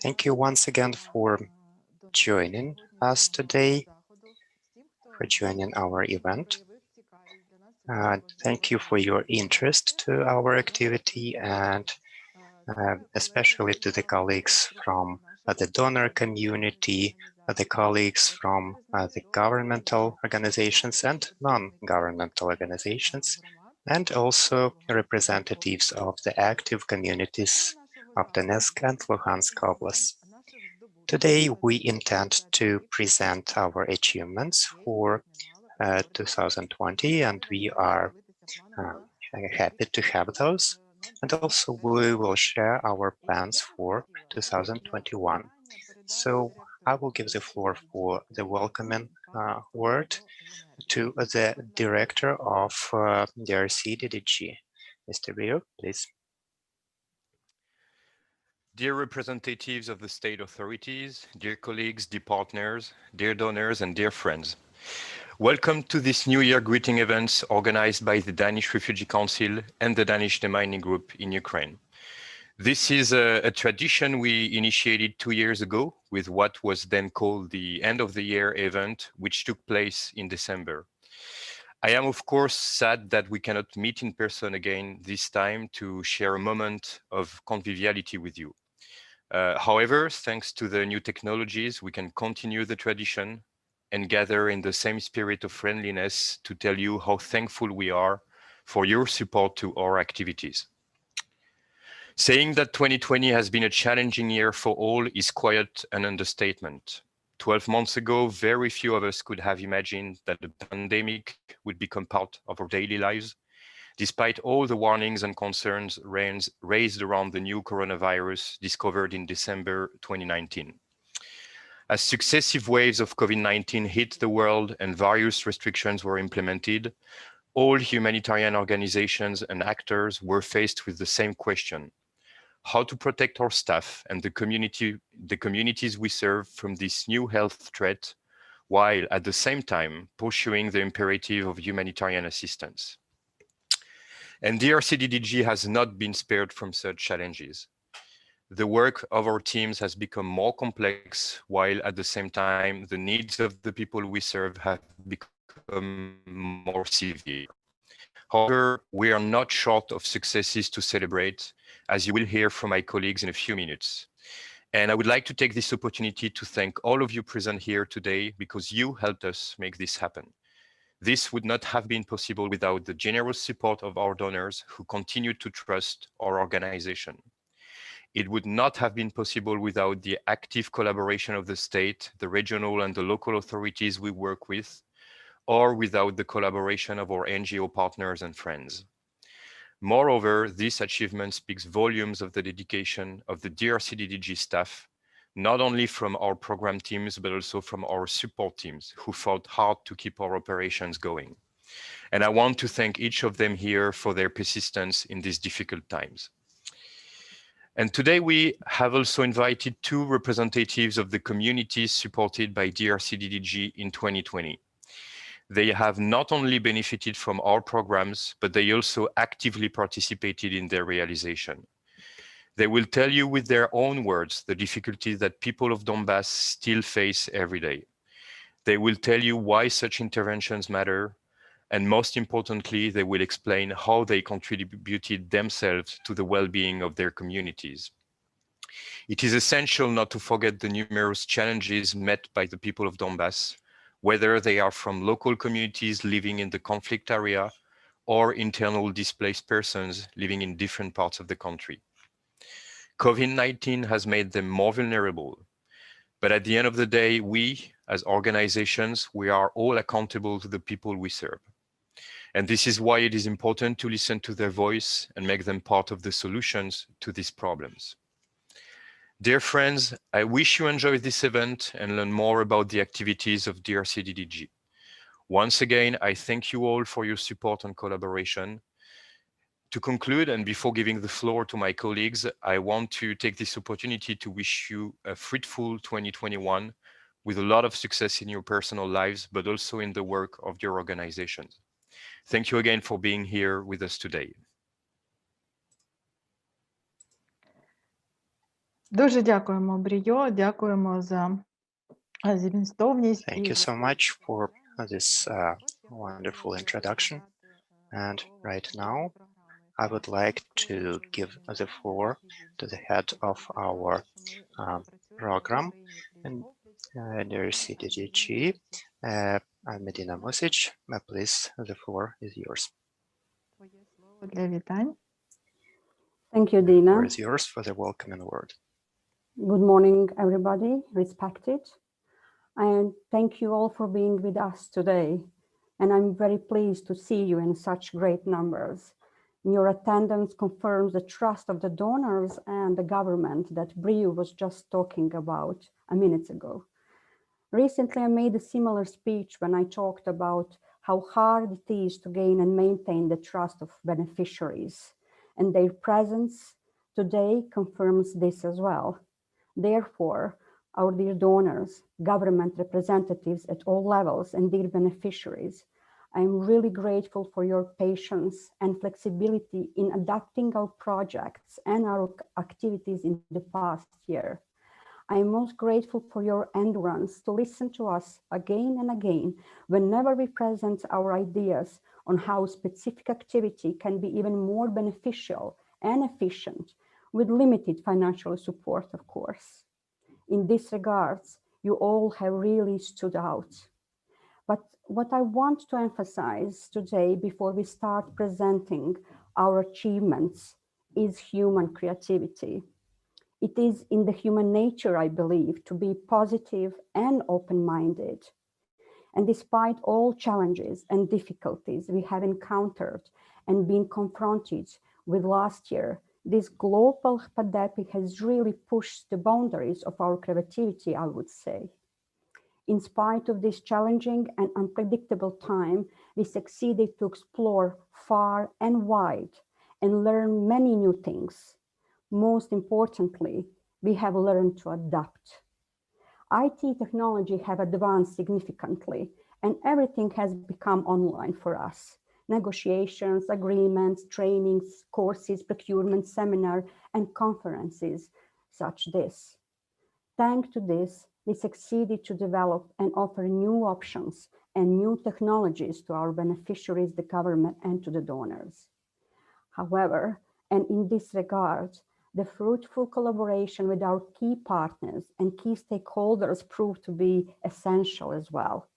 Thank you once again for joining us today, for joining our event. Thank you for your interest to our activity, and especially to the colleagues from the donor community, the colleagues from the governmental organizations and non-governmental organizations, and also representatives of the active communities of Donetsk and Luhansk Oblasts. Today, we intend to present our achievements for 2020, and we are happy to have those. And also, we will share our plans for 2021. So I will give the floor for the welcoming word to the director of DRC-DDG. Mr. Rio, please. Dear representatives of the state authorities, dear colleagues, dear partners, dear donors, and dear friends. Welcome to this New Year greeting events organized by the Danish Refugee Council and the Danish Demining Group in Ukraine. This is a tradition we initiated 2 years ago with what was then called the end of the year event, which took place in December. I am, of course, sad that we cannot meet in person again this time to share a moment of conviviality with you. However, thanks to the new technologies, we can continue the tradition and gather in the same spirit of friendliness to tell you how thankful we are for your support to our activities. Saying that 2020 has been a challenging year for all is quite an understatement. 12 months ago, very few of us could have imagined that the pandemic would become part of our daily lives, despite all the warnings and concerns raised around the new coronavirus discovered in December 2019. As successive waves of COVID-19 hit the world and various restrictions were implemented, all humanitarian organizations and actors were faced with the same question: how to protect our staff and the communities we serve from this new health threat, while at the same time pursuing the imperative of humanitarian assistance. And DRC-DDG has not been spared from such challenges. The work of our teams has become more complex, while at the same time, the needs of the people we serve have become more severe. However, we are not short of successes to celebrate, as you will hear from my colleagues in a few minutes. And I would like to take this opportunity to thank all of you present here today, because you helped us make this happen. This would not have been possible without the generous support of our donors who continue to trust our organization. It would not have been possible without the active collaboration of the state, the regional and the local authorities we work with, or without the collaboration of our NGO partners and friends. Moreover, this achievement speaks volumes of the dedication of the DRC-DDG staff, not only from our program teams, but also from our support teams who fought hard to keep our operations going. And I want to thank each of them here for their persistence in these difficult times. And today we have also invited 2 representatives of the communities supported by DRC-DDG in 2020. They have not only benefited from our programs, but they also actively participated in their realization. They will tell you with their own words the difficulties that people of Donbass still face every day. They will tell you why such interventions matter, and most importantly, they will explain how they contributed themselves to the well-being of their communities. It is essential not to forget the numerous challenges met by the people of Donbass, whether they are from local communities living in the conflict area or internal displaced persons living in different parts of the country. COVID-19 has made them more vulnerable, but at the end of the day, we, as organizations, we are all accountable to the people we serve. And this is why it is important to listen to their voice and make them part of the solutions to these problems. Dear friends, I wish you enjoyed this event and learn more about the activities of DRC-DDG. Once again, I thank you all for your support and collaboration. To conclude, and before giving the floor to my colleagues, I want to take this opportunity to wish you a fruitful 2021 with a lot of success in your personal lives, but also in the work of your organizations. Thank you again for being here with us today. Дуже дякуємо, Брійо, дякуємо за змістовність Thank і you so much for this wonderful introduction. And right now, I would like to give the floor to the head of our program in DRC-DDG, Medina Music. Please, the floor is yours. для вітань. Thank you, The floor Dina. is yours for the welcoming word. Good morning, everybody, respected. And thank you all for being with us today. And I'm very pleased to see you in such great numbers. Your attendance confirms the trust of the donors and the government that Briu was just talking about a minute ago. Recently, I made a similar speech when I talked about how hard it is to gain and maintain the trust of beneficiaries. And their presence today confirms this as well. Therefore, our dear donors, government representatives at all levels, and dear beneficiaries, I am really grateful for your patience and flexibility in adapting our projects and our activities in the past year. I am most grateful for your endurance to listen to us again and again whenever we present our ideas on how specific activity can be even more beneficial and efficient with limited financial support, of course. In this regards, you all have really stood out. But what I want to emphasize today before we start presenting our achievements is human creativity. It is in the human nature, I believe, to be positive and open-minded. And despite all challenges and difficulties we have encountered and been confronted with last year, this global pandemic has really pushed the boundaries of our creativity, I would say. In spite of this challenging and unpredictable time, we succeeded to explore far and wide and learn many new things. Most importantly, we have learned to adapt. IT technology have advanced significantly, and everything has become online for us. Negotiations, agreements, trainings, courses, procurement, seminar, and conferences such this. Thanks to this, we succeeded to develop and offer new options and new technologies to our beneficiaries, the government, and to the donors. However, and in this regard, the fruitful collaboration with our key partners and key stakeholders proved to be essential as well.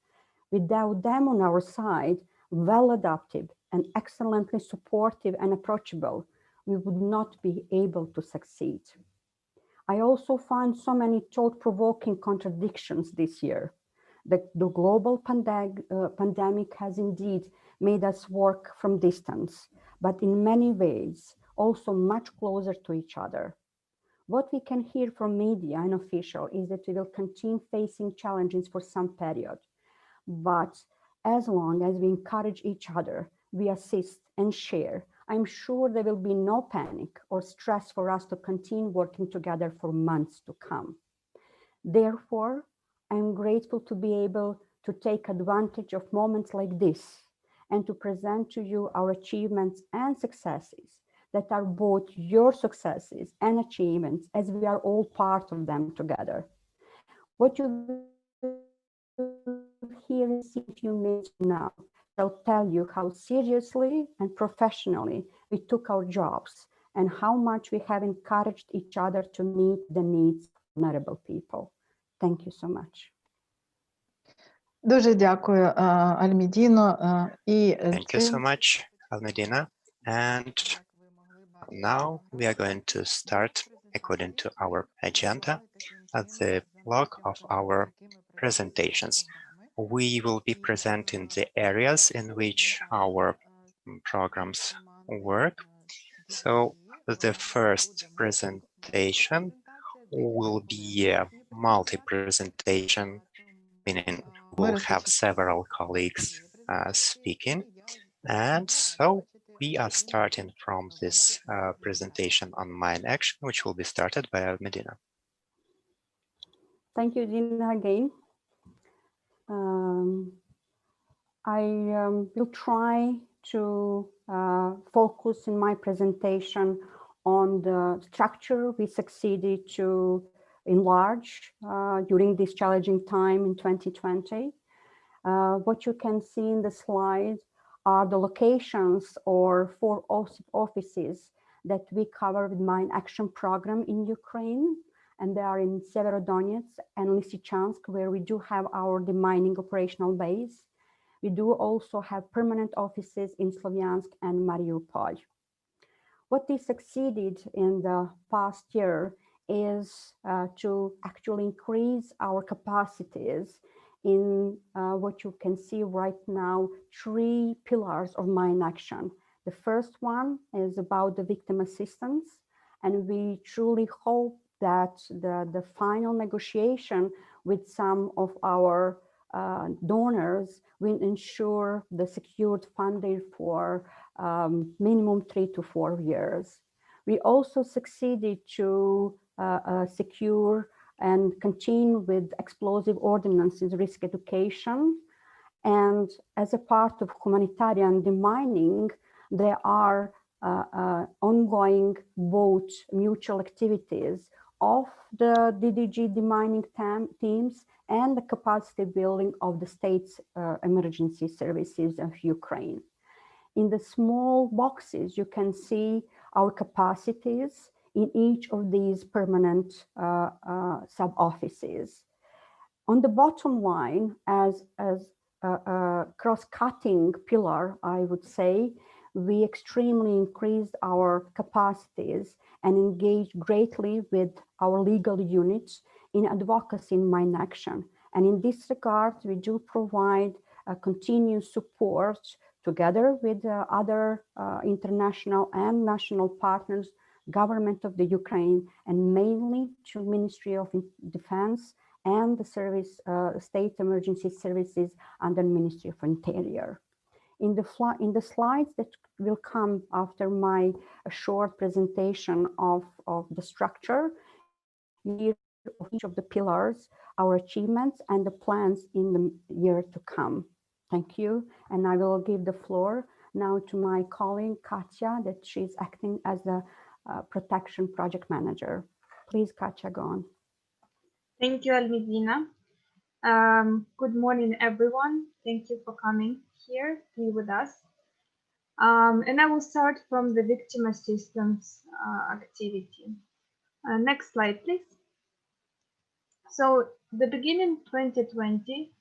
Without them on our side, well adapted and excellently supportive and approachable, we would not be able to succeed. I also find so many thought-provoking contradictions this year. The global pandemic has indeed made us work from distance, but in many ways, also much closer to each other. What we can hear from media and official is that we will continue facing challenges for some period. But as long as we encourage each other, we assist and share, I'm sure there will be no panic or stress for us to continue working together for months to come. Therefore, I'm grateful to be able to take advantage of moments like this and to present to you our achievements and successes that are both your successes and achievements, as we are all part of them together. What you will hear in a few minutes from now shall tell you how seriously and professionally we took our jobs and how much we have encouraged each other to meet the needs of vulnerable people. Thank you so much. Дуже дякую, Альмедіно. Thank you so much, Almedina. And now we are going to start according to our agenda at the block of our presentations. We will be presenting the areas in which our programs work. So the first presentation will be a multi-presentation, meaning we'll have several colleagues speaking. And so we are starting from this presentation on mine action, which will be started by Medina. Thank you, Dina, again. I will try to focus in my presentation On the structure, we succeeded to enlarge during this challenging time in 2020. What you can see in the slide are the locations or 4 offices that we cover with Mine Action Program in Ukraine. And they are in Severodonetsk and Lysychansk, where we do have our demining operational base. We do also have permanent offices in Slovyansk and Mariupol. What we succeeded in the past year is to actually increase our capacities in what you can see right now, 3 pillars of mine action. The first one is about the victim assistance, and we truly hope that the final negotiation with some of our donors will ensure the secured funding for minimum 3 to 4 years. We also succeeded to secure and continue with explosive ordnances risk education. And as a part of humanitarian demining, there are ongoing both mutual activities of the DDG demining teams and the capacity building of the state's emergency services of Ukraine. In the small boxes, you can see our capacities in each of these permanent sub-offices. On the bottom line, as a cross-cutting pillar, I would say, we extremely increased our capacities and engaged greatly with our legal units in advocacy in mine action. And in this regard, we do provide continuous support together with other international and national partners, government of the Ukraine, and mainly to Ministry of Defense and the service, state emergency services under Ministry of Interior. In the slides that will come after my short presentation of the structure, you hear of each of the pillars, our achievements, and the plans in the year to come. Thank you, and I will give the floor now to my colleague Katya, that she's acting as the protection project manager. Please, Katya, go on. Thank you, Almedina. Good morning, everyone. Thank you for coming here to be with us. And I will start from the victim assistance activity. Next slide, please. So the beginning 2020,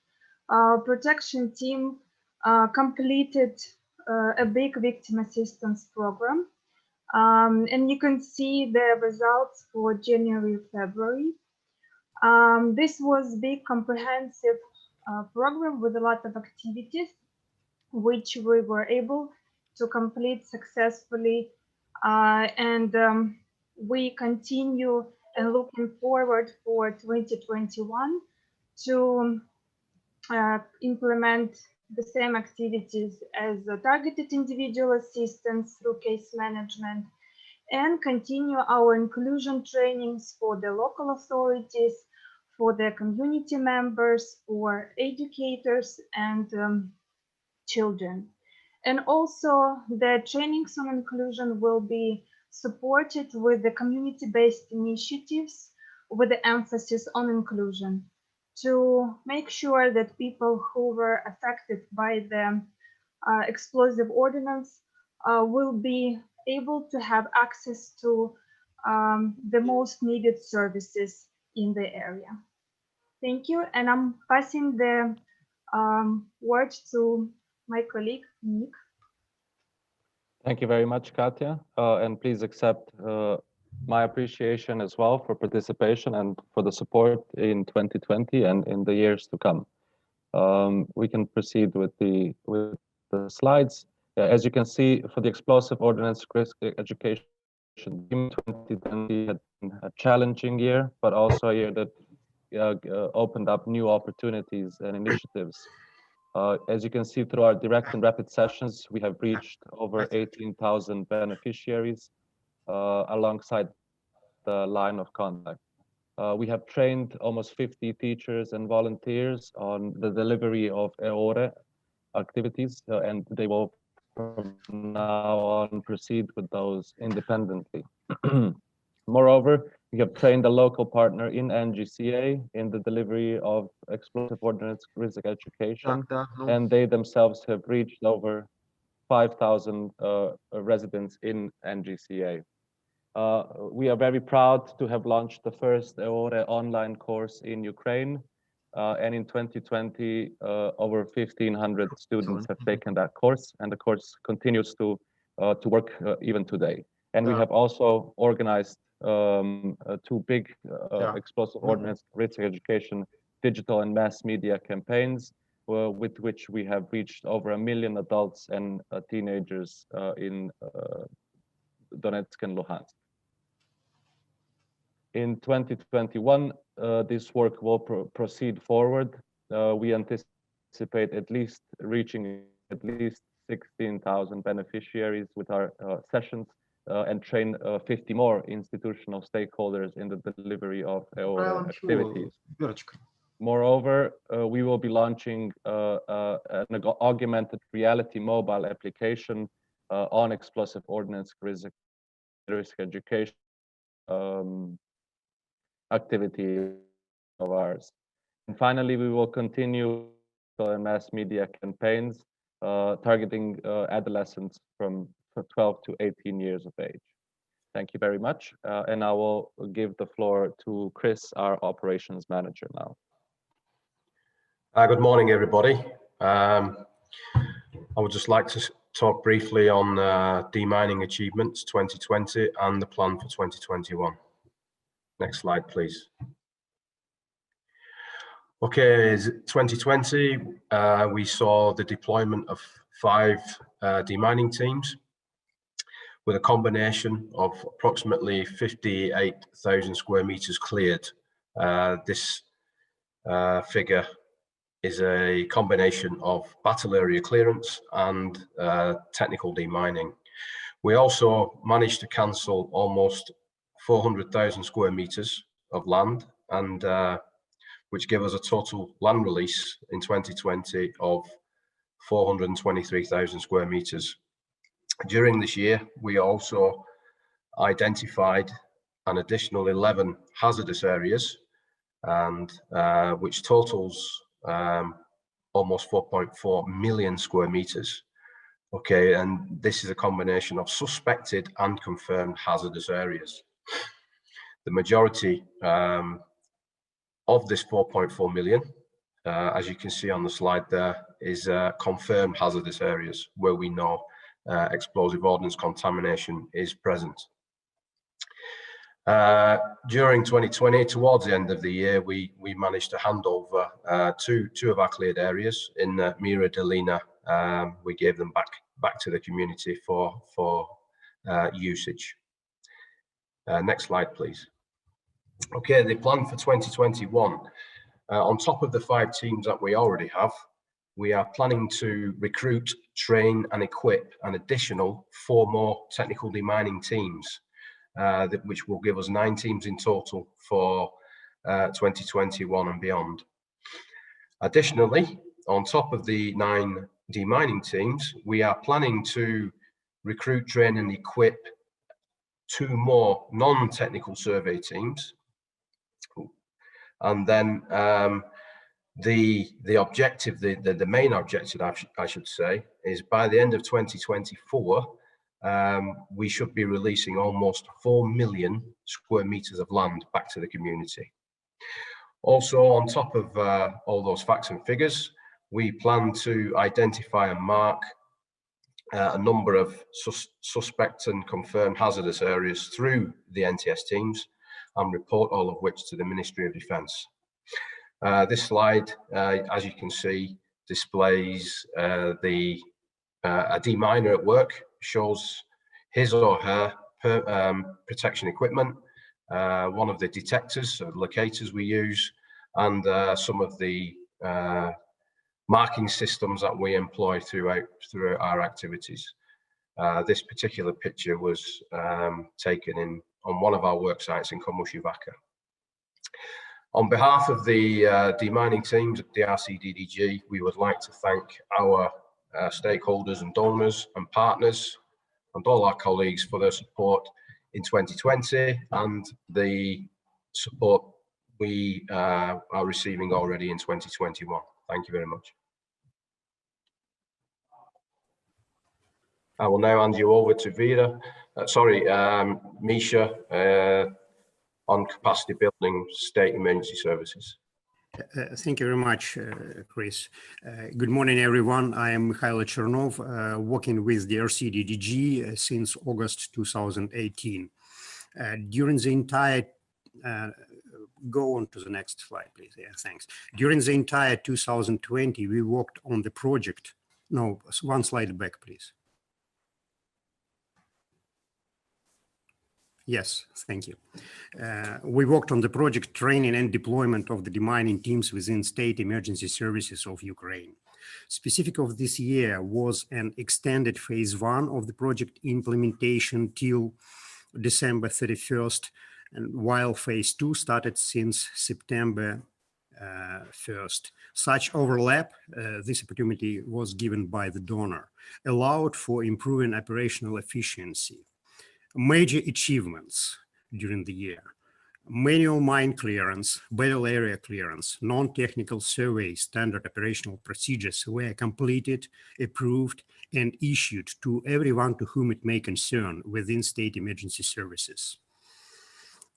protection team completed a big victim assistance program. And you can see the results for January, February. This was a big comprehensive program with a lot of activities, which we were able to complete successfully. And we continue and looking forward for 2021 to implement the same activities as targeted individual assistance through case management, and continue our inclusion trainings for the local authorities, for the community members, for educators and children. And also the trainings on inclusion will be supported with the community-based initiatives with the emphasis on inclusion, to make sure that people who were affected by the explosive ordnance will be able to have access to the most needed services in the area. Thank you, and I'm passing the word to my colleague, Nick. Thank you very much, Katya, and please accept my appreciation as well for participation and for the support in 2020 and in the years to come. We can proceed with the slides. As you can see, for the explosive ordnance risk education, 2020 had been a challenging year, but also a year that opened up new opportunities and initiatives. As you can see through our direct and rapid sessions, we have reached over 18,000 beneficiaries alongside the line of contact. We have trained almost 50 teachers and volunteers on the delivery of EORE activities, and they will from now on proceed with those independently. Moreover, we have trained a local partner in NGCA in the delivery of explosive ordnance risk education, and they themselves have reached over 5,000 residents in NGCA. We are very proud to have launched the first EORE online course in Ukraine, and in 2020, over 1,500 students have taken that course, and the course continues to work even today. And we have also organized two big explosive ordnance risk education digital and mass media campaigns, with which we have reached over 1 million adults and teenagers in Donetsk and Luhansk. In 2021, this work will proceed forward. We anticipate at least reaching at least 16,000 beneficiaries with our sessions, and train 50 more institutional stakeholders in the delivery of our activities. Moreover, we will be launching an augmented reality mobile application on explosive ordnance risk education activity of ours. And finally, we will continue mass media campaigns targeting adolescents from 12 to 18 years of age. Thank you very much. And I will give the floor to Chris, our operations manager now. Good morning, everybody. I would just like to talk briefly on demining achievements 2020 and the plan for 2021. Next slide, please. Okay, 2020, we saw the deployment of 5 demining teams with a combination of approximately 58,000 square meters cleared. This figure is a combination of battle area clearance and technical demining. We also managed to cancel almost 400,000 square meters of land, and which gave us a total land release in 2020 of 423,000 square meters. During this year, we also identified an additional 11 hazardous areas, and which totals almost 4.4 million square meters. Okay, and this is a combination of suspected and confirmed hazardous areas. The majority of this 4.4 million, as you can see on the slide there, is confirmed hazardous areas where we know explosive ordnance contamination is present. During 2020, towards the end of the year, we managed to hand over two of our cleared areas in Mira Delina. We gave them back to the community for usage. Next slide, please. Okay, the plan for 2021. On top of the 5 teams that we already have, we are planning to recruit, train and equip an additional 4 more technical demining teams, which will give us 9 teams in total for 2021 and beyond. Additionally, on top of the 9 demining teams, we are planning to recruit, train and equip 2 more non-technical survey teams. And then the objective, the main objective, I should say, is by the end of 2024, we should be releasing almost 4 million square meters of land back to the community. Also, on top of all those facts and figures, we plan to identify and mark a number of suspect and confirmed hazardous areas through the NTS teams, and report all of which to the Ministry of Defence. This slide, as you can see, displays a deminer at work, shows his or her protection equipment, one of the detectors, so locators we use, and some of the marking systems that we employ throughout our activities. This particular picture was taken on one of our work sites in Komushivaka. On behalf of the demining teams at DRC-DDG, we would like to thank our stakeholders and donors and partners, and all our colleagues for their support in 2020 and the support we are receiving already in 2021. Thank you very much. I will now hand you over to Misha, on capacity building state emergency services. Thank you very much, Chris. Good morning, everyone. I am Mikhail Chernov, working with DRC-DDG since August 2018. During the entire, go on to the next slide, please. Yeah, thanks. During the entire 2020, we worked on the project. No, one slide back, please. Yes, thank you. We worked on the project training and deployment of the demining teams within state emergency services of Ukraine. Specific of this year was an extended phase 1 of the project implementation till December 31st, and while phase 2 started since September 1st. Such overlap, this opportunity was given by the donor, allowed for improving operational efficiency. Major achievements during the year: manual mine clearance, battle area clearance, non-technical survey, standard operational procedures were completed, approved, and issued to everyone to whom it may concern within state emergency services.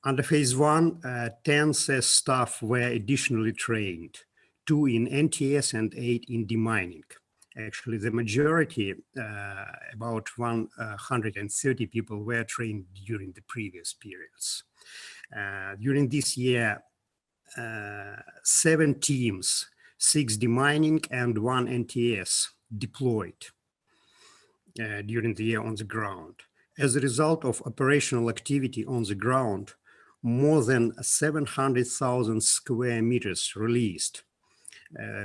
Under phase 1, 10 CES staff were additionally trained, 2 in NTS and 8 in demining. Actually, the majority, about 130 people, were trained during the previous periods. During this year, 7 teams, 6 demining and 1 NTS deployed during the year on the ground. As a result of operational activity on the ground, more than 700,000 square meters released,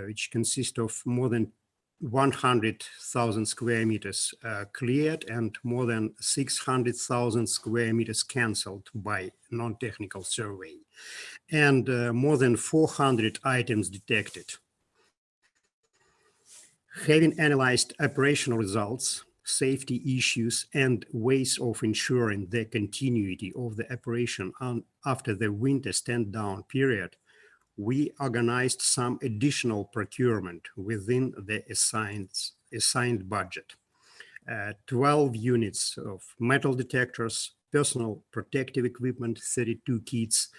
which consist of more than 100,000 square meters cleared and more than 600,000 square meters cancelled by non-technical survey, and more than 400 items detected. Having analyzed operational results, safety issues, and ways of ensuring the continuity of the operation after the winter stand-down period, we organized some additional procurement within the assigned budget. 12 units of metal detectors, personal protective equipment, 32 kits,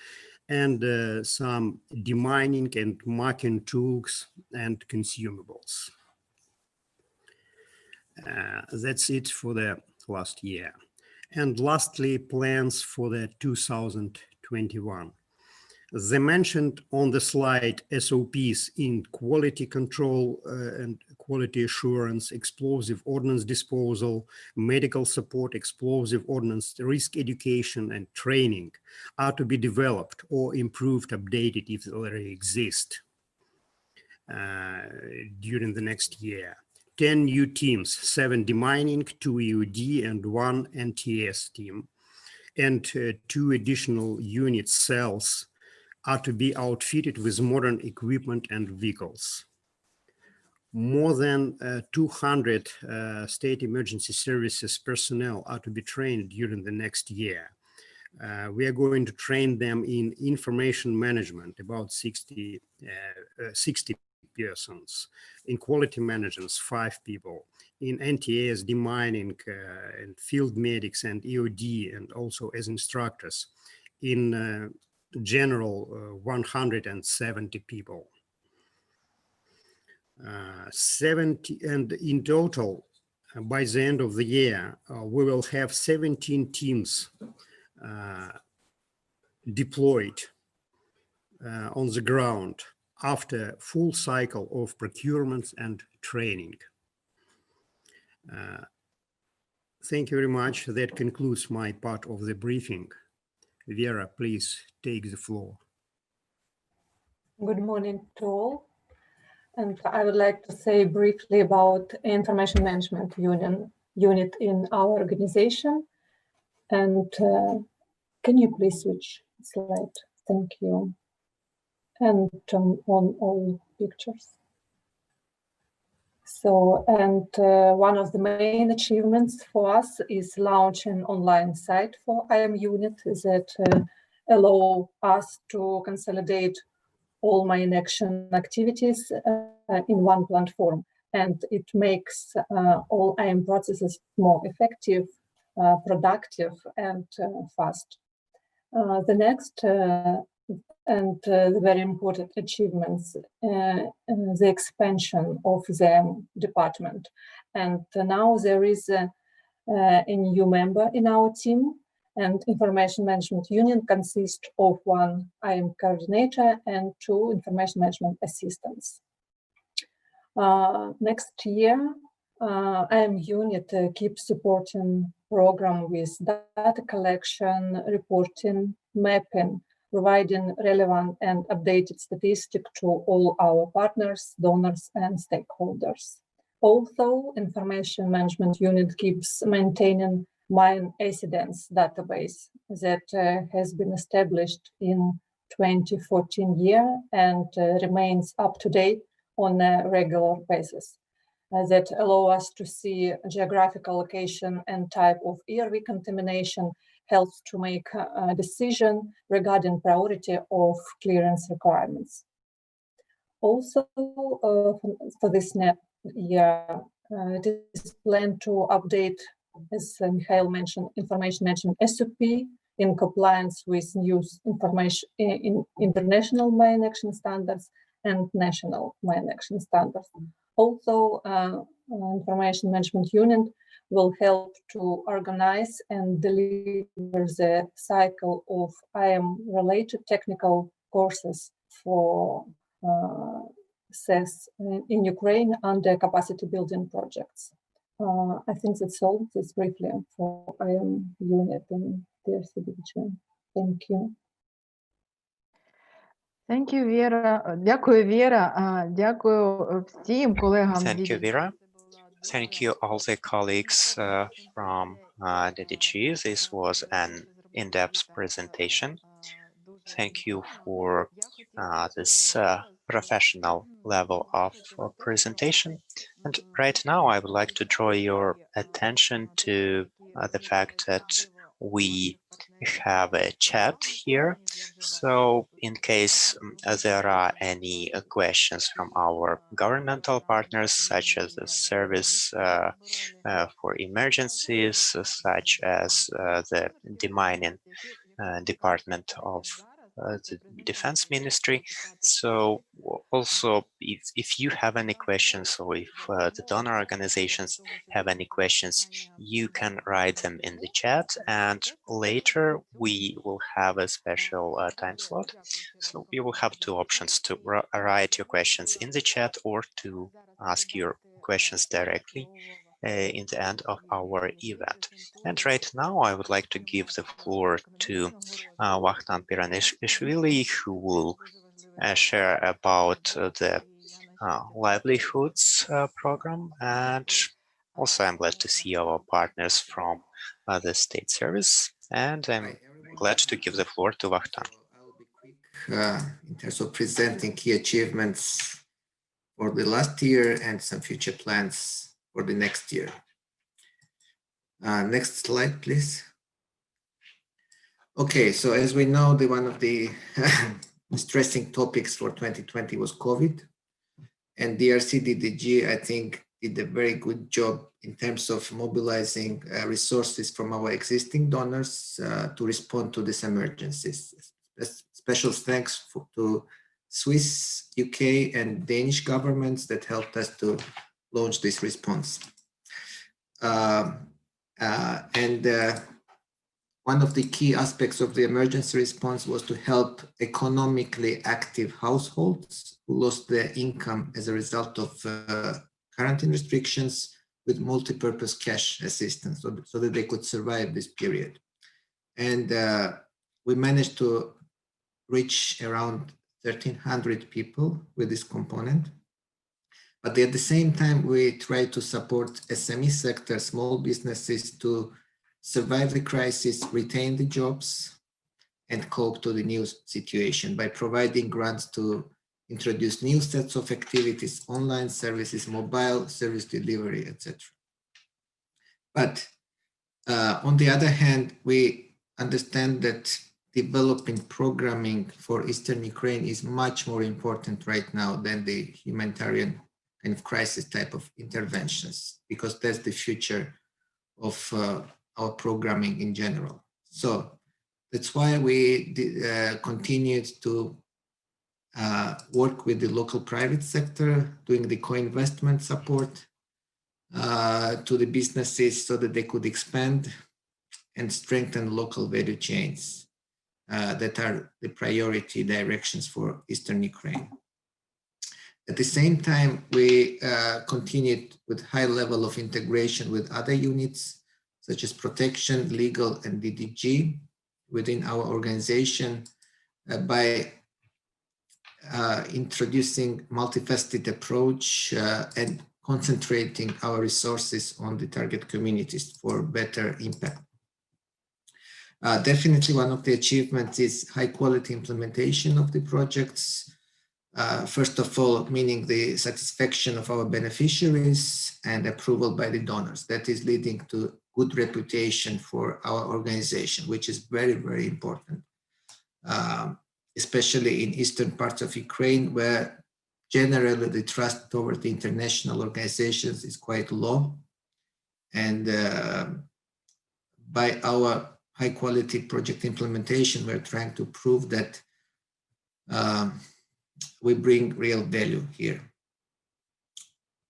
and some demining and marking tools and consumables. That's it for the last year. And lastly, plans for the 2021. The mentioned on the slide SOPs in quality control and quality assurance, explosive ordnance disposal, medical support, explosive ordnance, risk education and training are to be developed or improved, updated if they already exist during the next year. 10 new teams, 7 demining, 2 EOD and 1 NTS team, and 2 additional unit cells are to be outfitted with modern equipment and vehicles. More than 200 state emergency services personnel are to be trained during the next year. We are going to train them in information management, about 60 persons, in quality management, 5 people, in NTS, demining, and field medics and EOD, and also as instructors, in general 170 people. 70, and in total, by the end of the year, we will have 17 teams deployed on the ground after full cycle of procurement and training. Thank you very much. That concludes my part of the briefing. Vera, please take the floor. Good morning to all. And I would like to say briefly about information management unit in our organization. And can you please switch slide? Thank you. And turn on all pictures. So, and one of the main achievements for us is launch an online site for IAM unit that allow us to consolidate all my in-action activities in one platform, and it makes all IAM processes more effective, productive, and fast. The next and the very important achievements, the expansion of the department. And now there is a new member in our team, and Information Management Union consists of one IAM coordinator and 2 information management assistants. Next year, IAM unit keeps supporting program with data collection, reporting, mapping, providing relevant and updated statistics to all our partners, donors, and stakeholders. Also, Information Management Unit keeps maintaining mine incidents database that has been established in 2014 year and remains up to date on a regular basis. That allow us to see geographical location and type of ERV contamination, helps to make a decision regarding priority of clearance requirements. Also, for this year, it is planned to update, as Mikhail mentioned, information management SOP in compliance with new information in international mine action standards and national mine action standards. Also, Information Management Unit will help to organize and deliver the cycle of IAM-related technical courses for CES in Ukraine under capacity building projects. I think that's all. That's briefly for IAM unit in DRC-DDG. Thank you. Thank you, Vera. Дякую, Вера. Дякую всім колегам. Thank you, Vera. Thank you, all the colleagues from DDG. This was an in-depth presentation. Thank you for this professional level of presentation. And right now, I would like to draw your attention to the fact that we have a chat here. So in case there are any questions from our governmental partners, such as the Service for Emergencies, such as the Demining Department of the Defense Ministry. So also, if you have any questions, or if the donor organizations have any questions, you can write them in the chat, and later we will have a special time slot. So you will have 2 options: to write your questions in the chat or to ask your questions directly in the end of our event. And right now, I would like to give the floor to Vahtan Piranishvili, who will share about the livelihoods program. And also, I'm glad to see our partners from the state service. And I'm glad to give the floor to Vahtan. I'll be quick in terms of presenting key achievements for the last year and some future plans for the next year. Next slide, please. Okay, so as we know, one of the stressing topics for 2020 was COVID, and DRC-DDG, I think, did a very good job in terms of mobilizing resources from our existing donors to respond to these emergencies. Special thanks to Swiss, UK, and Danish governments that helped us to launch this response. One of the key aspects of the emergency response was to help economically active households who lost their income as a result of quarantine restrictions with multi-purpose cash assistance, so that they could survive this period. And we managed to reach around 1,300 people with this component. But at the same time, we try to support SME sector, small businesses, to survive the crisis, retain the jobs, and cope to the new situation by providing grants to introduce new sets of activities, online services, mobile service delivery, etc. But on the other hand, we understand that developing programming for Eastern Ukraine is much more important right now than the humanitarian kind of crisis type of interventions, because that's the future of our programming in general. So that's why we continued to work with the local private sector, doing the co-investment support to the businesses so that they could expand and strengthen local value chains that are the priority directions for Eastern Ukraine. At the same time, we continued with high level of integration with other units, such as protection, legal, and DDG within our organization by introducing multifaceted approach and concentrating our resources on the target communities for better impact. Definitely one of the achievements is high quality implementation of the projects. First of all, meaning the satisfaction of our beneficiaries and approval by the donors. That is leading to good reputation for our organization, which is very, very important, especially in eastern parts of Ukraine, where generally the trust toward the international organizations is quite low. And by our high quality project implementation, we're trying to prove that we bring real value here.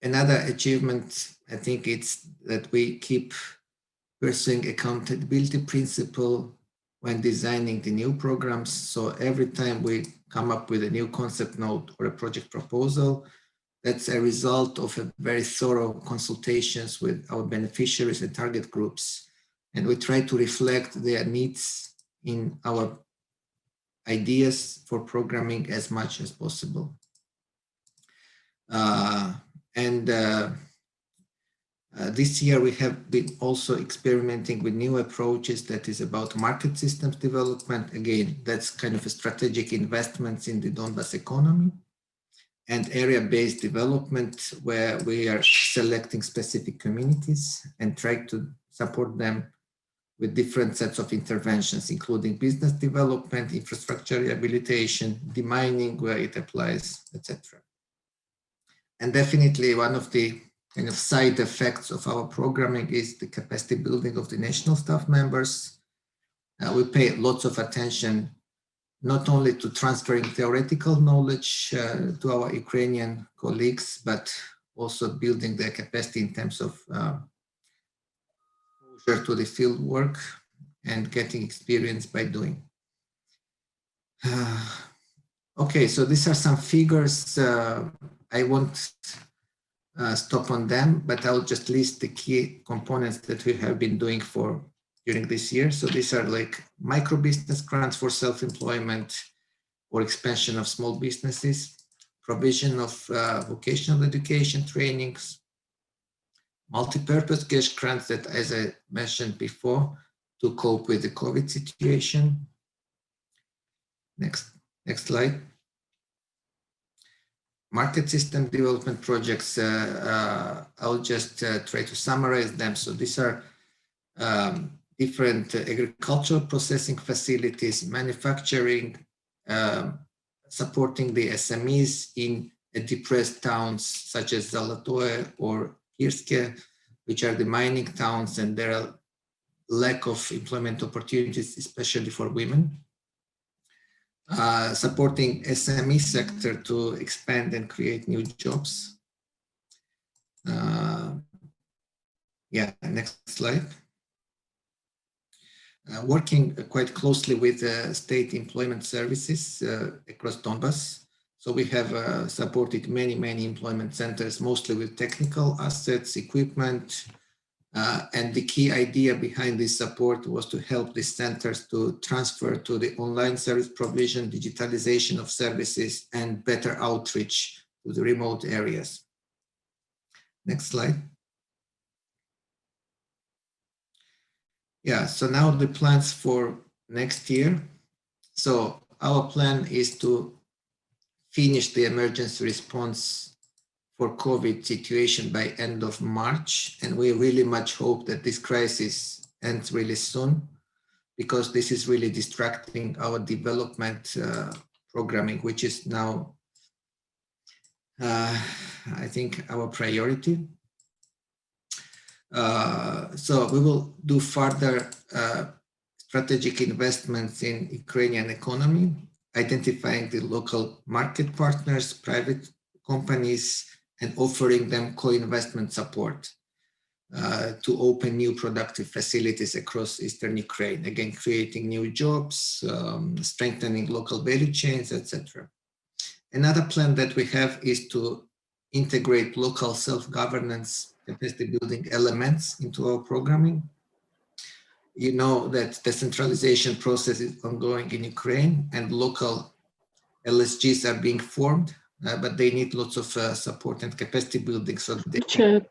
Another achievement, I think, it's that we keep pursuing accountability principle when designing the new programs. So every time we come up with a new concept note or a project proposal, that's a result of a very thorough consultations with our beneficiaries and target groups. And we try to reflect their needs in our ideas for programming as much as possible. This year we have been also experimenting with new approaches that is about market systems development. Again, that's kind of a strategic investments in the Donbas economy, and area-based development where we are selecting specific communities and try to support them with different sets of interventions, including business development, infrastructure rehabilitation, demining where it applies, etc. And definitely one of the kind of side effects of our programming is the capacity building of the national staff members. We pay lots of attention not only to transferring theoretical knowledge to our Ukrainian colleagues, but also building their capacity in terms of exposure to the field work and getting experience by doing. Okay, so these are some figures. I won't stop on them, but I'll just list the key components that we have been doing during this year. So these are like micro business grants for self-employment or expansion of small businesses, provision of vocational education trainings, multi-purpose cash grants that, as I mentioned before, to cope with the COVID situation. Next slide. Market system development projects, I'll just try to summarize them. So these are different agricultural processing facilities, manufacturing, supporting the SMEs in depressed towns such as Zolotoye or Kirske, which are the mining towns, and there are lack of employment opportunities, especially for women. Supporting SME sector to expand and create new jobs. Yeah, next slide. Working quite closely with state employment services across Donbas. So we have supported many employment centers, mostly with technical assets, equipment, and the key idea behind this support was to help these centers to transfer to the online service provision, digitalization of services, and better outreach to the remote areas. Next slide. Yeah, so now the plans for next year. So our plan is to finish the emergency response for COVID situation by end of March. And we really much hope that this crisis ends really soon, because this is really distracting our development programming, which is now, I think, our priority. So we will do further strategic investments in Ukrainian economy, identifying the local market partners, private companies, and offering them co-investment support to open new productive facilities across Eastern Ukraine, again, creating new jobs, strengthening local value chains, etc. Another plan that we have is to integrate local self-governance capacity building elements into our programming. You know that the centralization process is ongoing in Ukraine, and local LSGs are being formed, but they need lots of support and capacity building so that they can,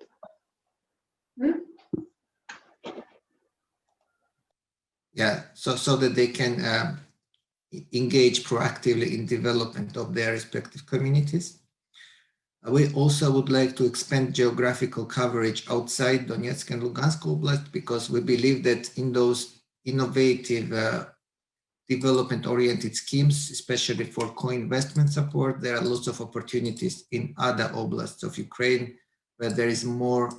so that they can engage proactively in development of their respective communities. We also would like to expand geographical coverage outside Donetsk and Lugansk Oblast, because we believe that in those innovative development-oriented schemes, especially for co-investment support, there are lots of opportunities in other oblasts of Ukraine where there is more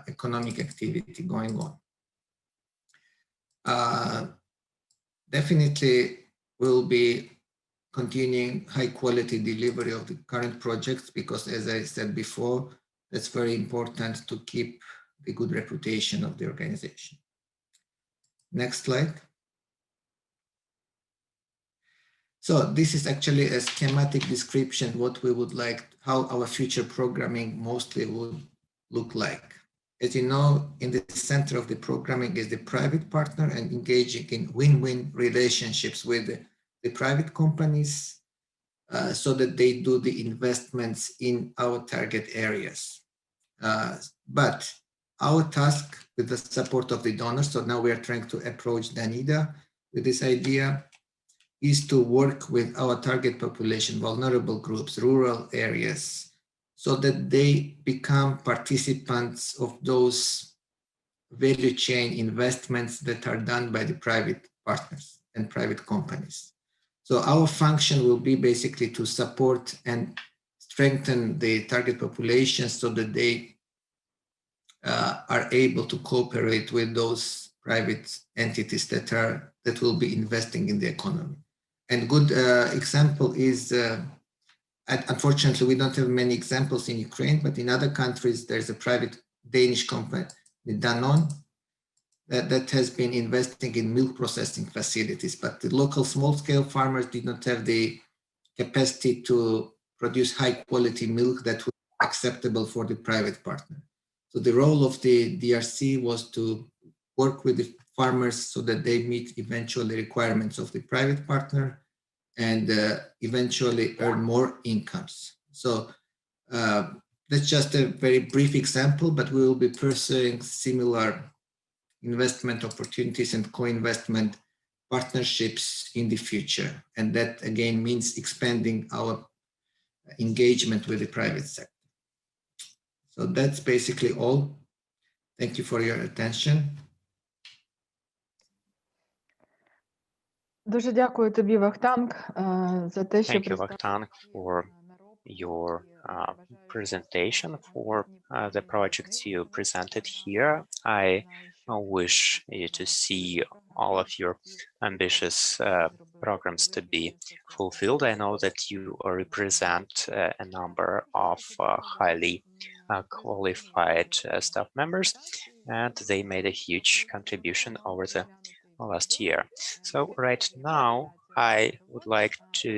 economic activity going on. Definitely we'll be continuing high quality delivery of the current projects, because as I said before, that's very important to keep the good reputation of the organization. Next slide. So this is actually a schematic description what we would like, how our future programming mostly would look like. As you know, in the center of the programming is the private partner, and engaging in win-win relationships with the private companies so that they do the investments in our target areas. But our task, with the support of the donors, so now we are trying to approach Danida with this idea, is to work with our target population, vulnerable groups, rural areas, so that they become participants of those value chain investments that are done by the private partners and private companies. So our function will be basically to support and strengthen the target population so that they are able to cooperate with those private entities that will be investing in the economy. And good example is, unfortunately, we don't have many examples in Ukraine, but in other countries, there's a private Danish company, Danone, that has been investing in milk processing facilities, but the local small-scale farmers did not have the capacity to produce high-quality milk that would be acceptable for the private partner. So the role of the DRC was to work with the farmers so that they meet eventually requirements of the private partner and eventually earn more incomes. So that's just a very brief example, but we will be pursuing similar investment opportunities and co-investment partnerships in the future. And that again means expanding our engagement with the private sector. So that's basically all. Thank you for your attention. Дуже дякую тобі, Вахтанг, за те, що Thank you, Vakhtang, for your presentation, for the projects you presented here. I wish you to see all of your ambitious programs to be fulfilled. I know that you represent a number of highly qualified staff members, and they made a huge contribution over the last year. So right now, I would like to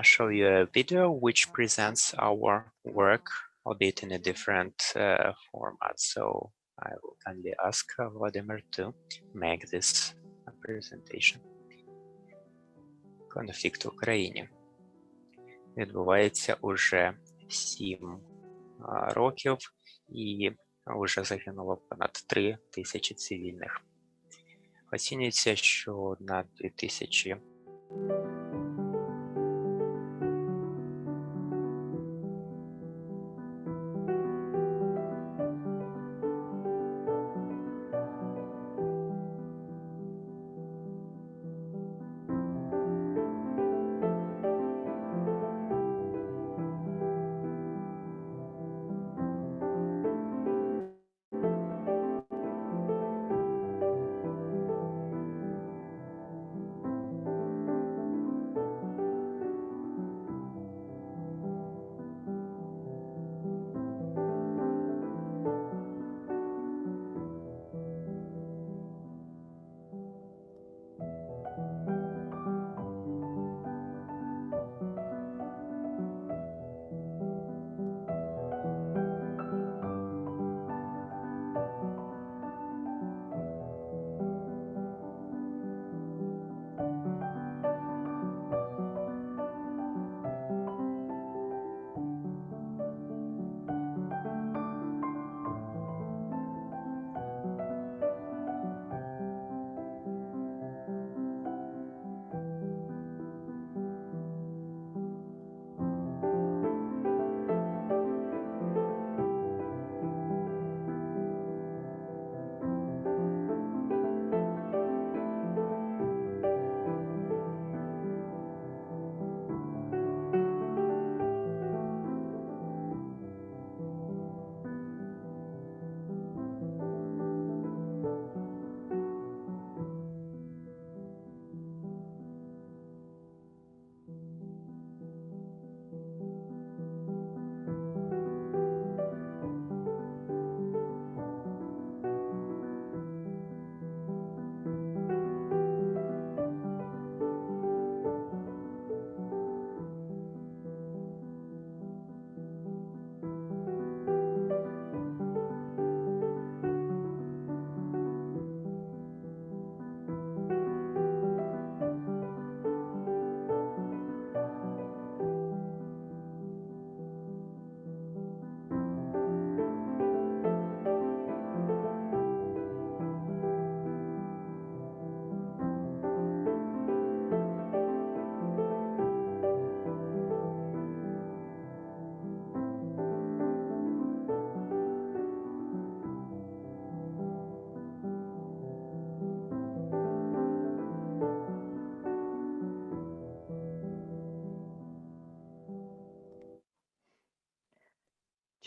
show you a video which presents our work, albeit in a different format. So I will kindly ask Vladimir to make this presentation. Конфлікт в Україні відбувається уже 7 років і вже загинуло понад 3 тисячі цивільних. Оцінюється, що на 2000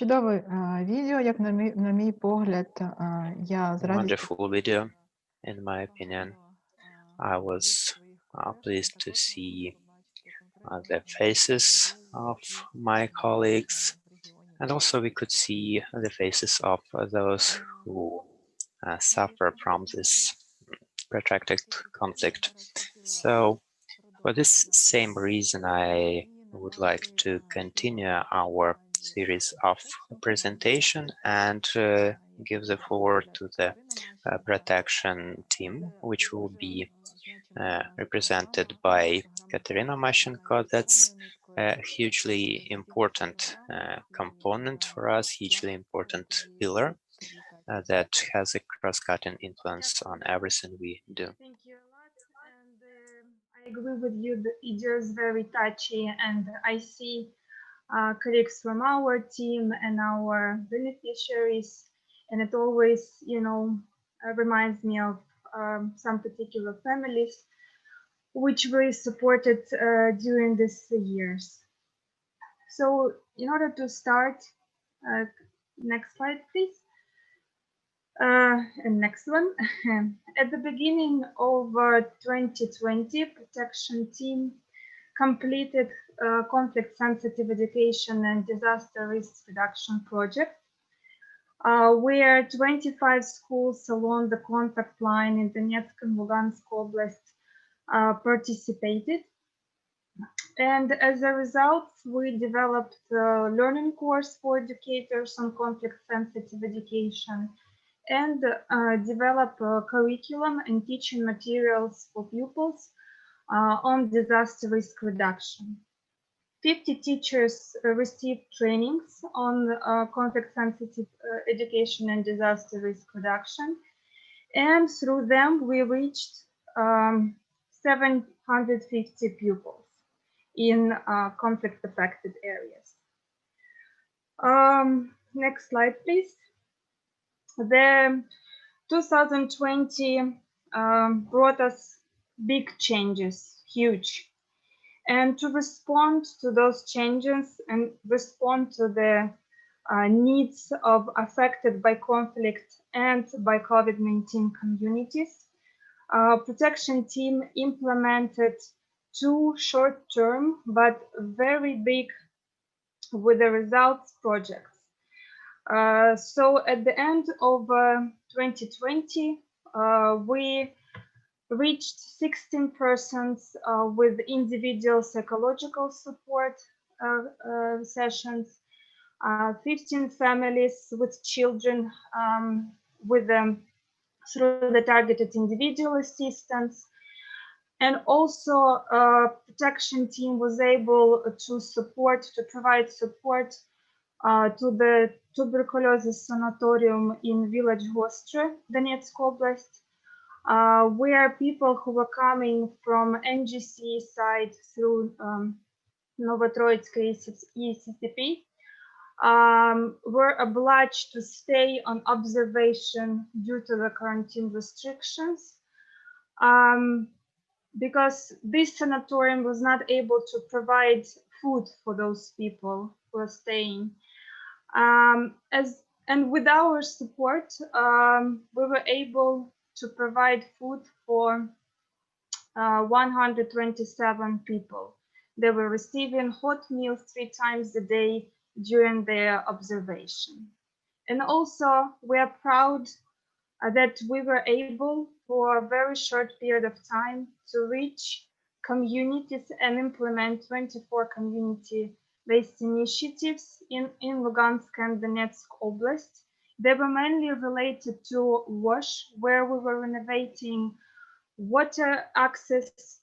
Чудове відео, як на мій погляд, я з радістю. Wonderful video, in my opinion. I was pleased to see the faces of my colleagues, and also we could see the faces of those who suffer from this protracted conflict. So for this same reason, I would like to continue our series of presentation and give the floor to the protection team, which will be represented by Katerina Mashenko. That's a hugely important component for us, hugely important pillar that has a cross-cutting influence on everything we do. Thank you a lot. And I agree with you, the video is very touchy, and I see colleagues from our team and our beneficiaries, and it always, you know, reminds me of some particular families which were supported during these years. So in order to start, next slide, please. And next one. At the beginning of 2020, protection team completed conflict-sensitive education and disaster risk reduction project, where 25 schools along the contact line in Donetsk and Lugansk Oblast participated. And as a result, we developed a learning course for educators on conflict-sensitive education and develop a curriculum and teaching materials for pupils on disaster risk reduction. 50 teachers received trainings on conflict-sensitive education and disaster risk reduction, and through them we reached 750 pupils in conflict-affected areas. Next slide, please. The 2020 brought us big changes, huge. And to respond to those changes and respond to the needs of affected by conflict and by COVID-19 communities, protection team implemented 2 short-term but very big with the results projects. So at the end of 2020, we reached 16 persons with individual psychological support sessions, 15 families with children through the targeted individual assistance. And also protection team was able to provide support to the tuberculosis sanatorium in village Vostre, Donetsk Oblast, where people who were coming from NGC side through Novotroitsk ECTP were obliged to stay on observation due to the quarantine restrictions, because this sanatorium was not able to provide food for those people who are staying. And with our support, we were able to provide food for 127 people. They were receiving hot meals 3 times a day during their observation. And also, we are proud that we were able, for a very short period of time, to reach communities and implement 24 community-based initiatives in Lugansk and Donetsk Oblast. They were mainly related to WASH, where we were renovating water access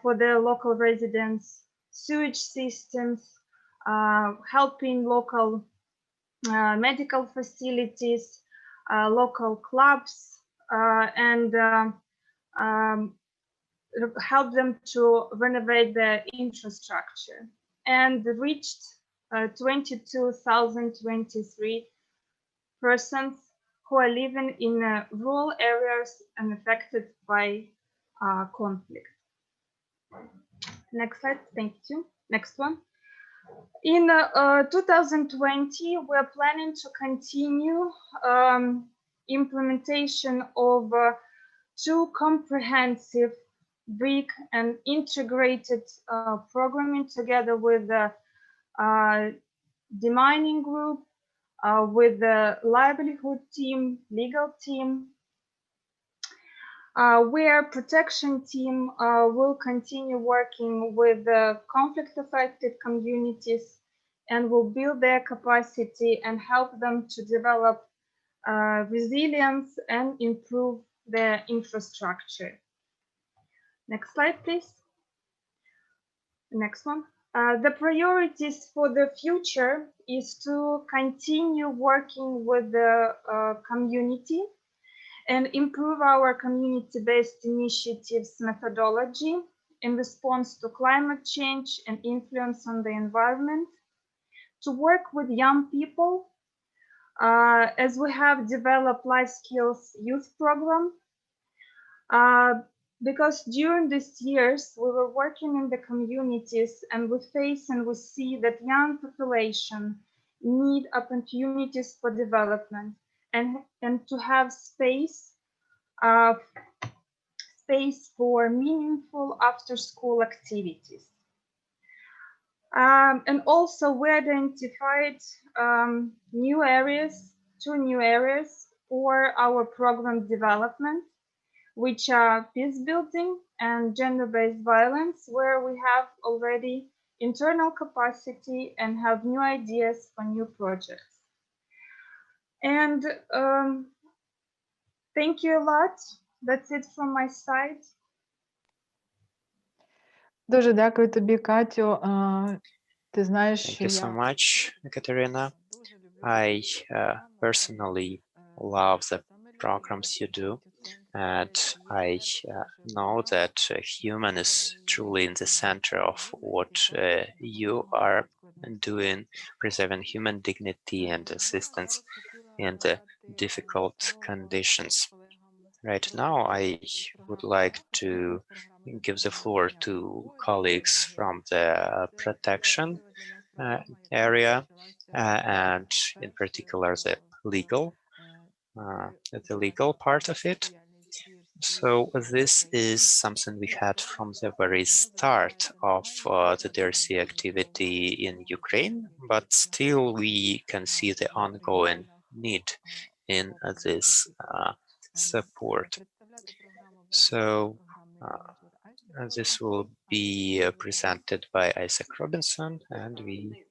for the local residents, sewage systems, helping local medical facilities, local clubs, and help them to renovate their infrastructure, and reached 22,023 persons who are living in rural areas and affected by conflict. Next slide, thank you. Next one. In 2020, we're planning to continue implementation of two comprehensive, big and integrated programming together with the demining group, with the livelihood team, legal team, where protection team will continue working with the conflict-affected communities and will build their capacity and help them to develop resilience and improve their infrastructure. Next slide, please. Next one. The priorities for the future is to continue working with the community and improve our community-based initiatives methodology in response to climate change and influence on the environment, to work with young people, as we have developed life skills youth program, because during these years we were working in the communities and we face and we see that young population need opportunities for development and to have space for meaningful after-school activities. And also we identified two new areas for our program development, which are peace building and gender-based violence, where we have already internal capacity and have new ideas for new projects. And thank you a lot. That's it from my side. Дуже дякую тобі, Катю. Ти знаєш, Thank you so much, Katerina. I personally love the programs you do, and I know that human is truly in the center of what you are doing, preserving human dignity and assistance in the difficult conditions. Right now, I would like to give the floor to colleagues from the protection area, and in particular the legal part of it. So this is something we had from the very start of the DRC activity in Ukraine, but still we can see the ongoing need in this support. So this will be presented by Isaac Robinson, and we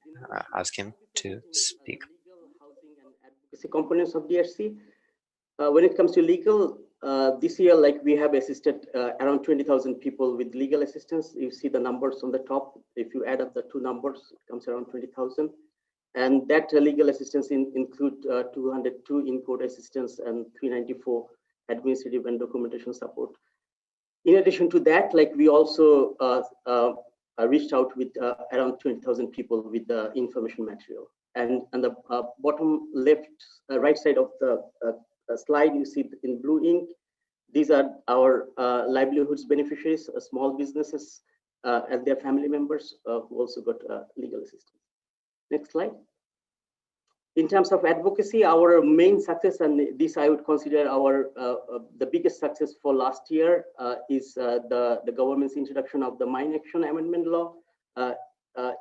ask him to speak. Advocacy components of DRC. When it comes to legal, this year, like we have assisted around 20,000 people with legal assistance. You see the numbers on the top. If you add up the two numbers, it comes around 20,000. And that legal assistance include 202 in-court assistance and 394 administrative and documentation support. In addition to that, like we also reached out with around 20,000 people with the information material. And on the bottom left, right side of the slide, you see in blue ink, these are our livelihoods beneficiaries, small businesses and their family members who also got legal assistance. Next slide. In terms of advocacy, our main success, and this I would consider our the biggest success for last year, is the government's introduction of the Mine Action Amendment Law.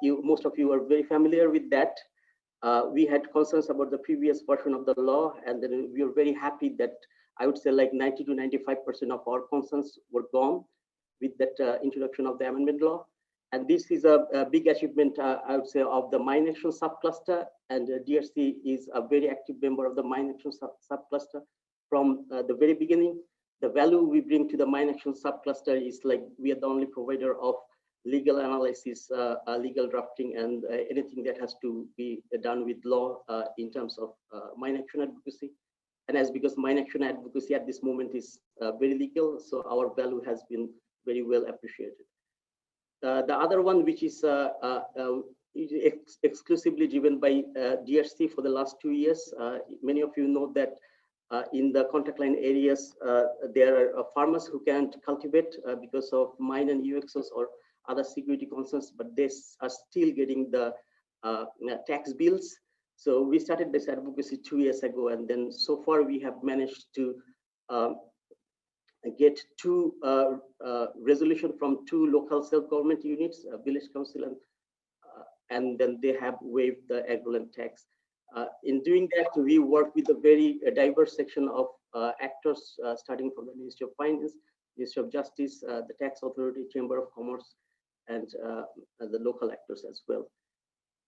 Most of you are very familiar with that. We had concerns about the previous version of the law, and then we are very happy that I would say like 90 to 95% of our concerns were gone with that introduction of the amendment law. And this is a big achievement, I would say, of the Mine Action subcluster, and DRC is a very active member of the Mine Action subcluster from the very beginning. The value we bring to the Mine Action subcluster is like we are the only provider of legal analysis, legal drafting, and anything that has to be done with law in terms of mine action advocacy. And as because mine action advocacy at this moment is very legal, so our value has been very well appreciated. The other one, which is exclusively driven by DRC for the last 2 years, many of you know that in the contact line areas, there are farmers who can't cultivate because of mine and UXOs or other security concerns, but they are still getting the tax bills. So we started this advocacy 2 years ago, and then so far we have managed to get two resolution from 2 local self-government units, village council, and then they have waived the agrarian tax. In doing that, we work with a very diverse section of actors, starting from the Ministry of Finance, Ministry of Justice, the Tax Authority, Chamber of Commerce, and the local actors as well.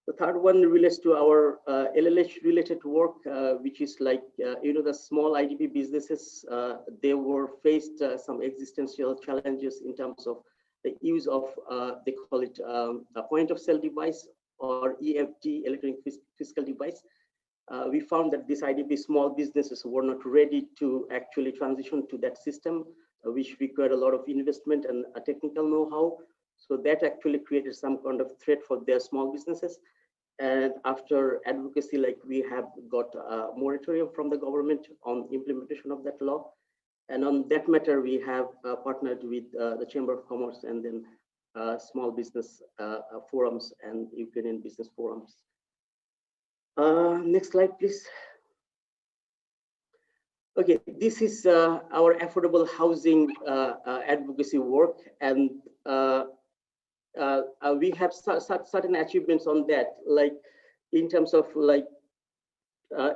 The third one relates to our LLH related work, which is like, the small IDP businesses, they were faced some existential challenges in terms of the use of, they call it a point of sale device or EFD, electronic fiscal device. We found that these IDP small businesses were not ready to actually transition to that system, which required a lot of investment and a technical know-how. So that actually created some kind of threat for their small businesses. And after advocacy, like we have got a moratorium from the government on implementation of that law. And on that matter, we have partnered with the Chamber of Commerce and then small business forums and Ukrainian business forums. Next slide, please. Okay, this is our affordable housing advocacy work, and we have certain achievements on that, like in terms of like,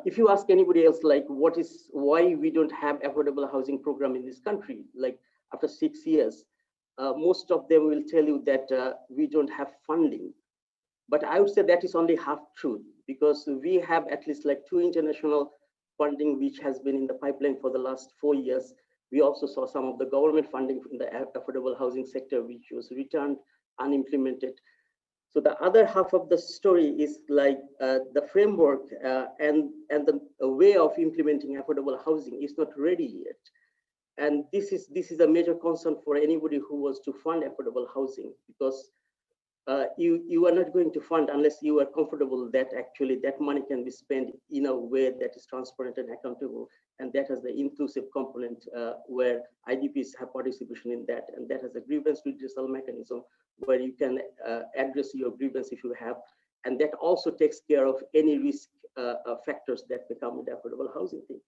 if you ask anybody else, like why we don't have affordable housing program in this country, like after 6 years, most of them will tell you that we don't have funding. But I would say that is only half truth, because we have at least like 2 international funding which has been in the pipeline for the last 4 years. We also saw some of the government funding in the affordable housing sector, which was returned unimplemented. So the other half of the story is like the framework and the way of implementing affordable housing is not ready yet. And this is a major concern for anybody who wants to fund affordable housing, because you are not going to fund unless you are comfortable that actually that money can be spent in a way that is transparent and accountable, and that has the inclusive component where IDPs have participation in that, and that has a grievance redressal mechanism where you can address your grievance if you have, and that also takes care of any risk factors that become with the affordable housing thing.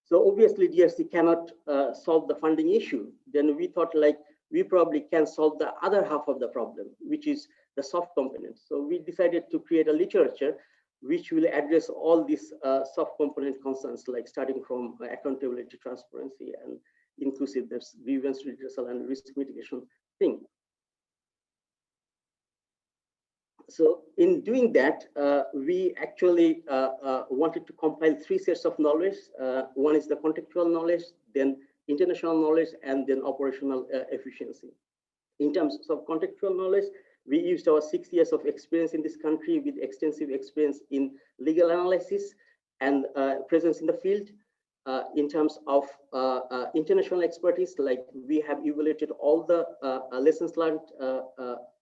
So obviously DRC cannot solve the funding issue. Then we thought like we probably can solve the other half of the problem, which is the soft component. So we decided to create a literature which will address all these soft component concerns, like starting from accountability, transparency, and inclusiveness, grievance redressal, and risk mitigation thing. So in doing that, we actually wanted to compile 3 sets of knowledge. One is the contextual knowledge, then international knowledge, and then operational efficiency. In terms of contextual knowledge, we used our 6 years of experience in this country with extensive experience in legal analysis and presence in the field. In terms of international expertise, like we have evaluated all the lessons learned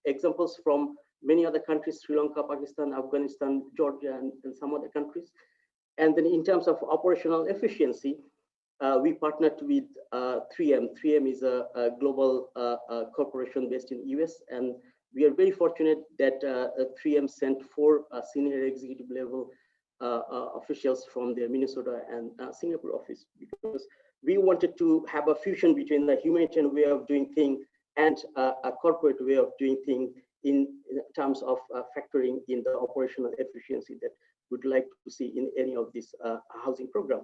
examples from many other countries, Sri Lanka, Pakistan, Afghanistan, Georgia, and some other countries. And then in terms of operational efficiency, we partnered with 3M. 3M is a global corporation based in US, and we are very fortunate that 3M sent 4 senior executive level officials from their Minnesota and Singapore office, because we wanted to have a fusion between the humanitarian way of doing things and a corporate way of doing things in terms of factoring in the operational efficiency that we'd like to see in any of this housing program.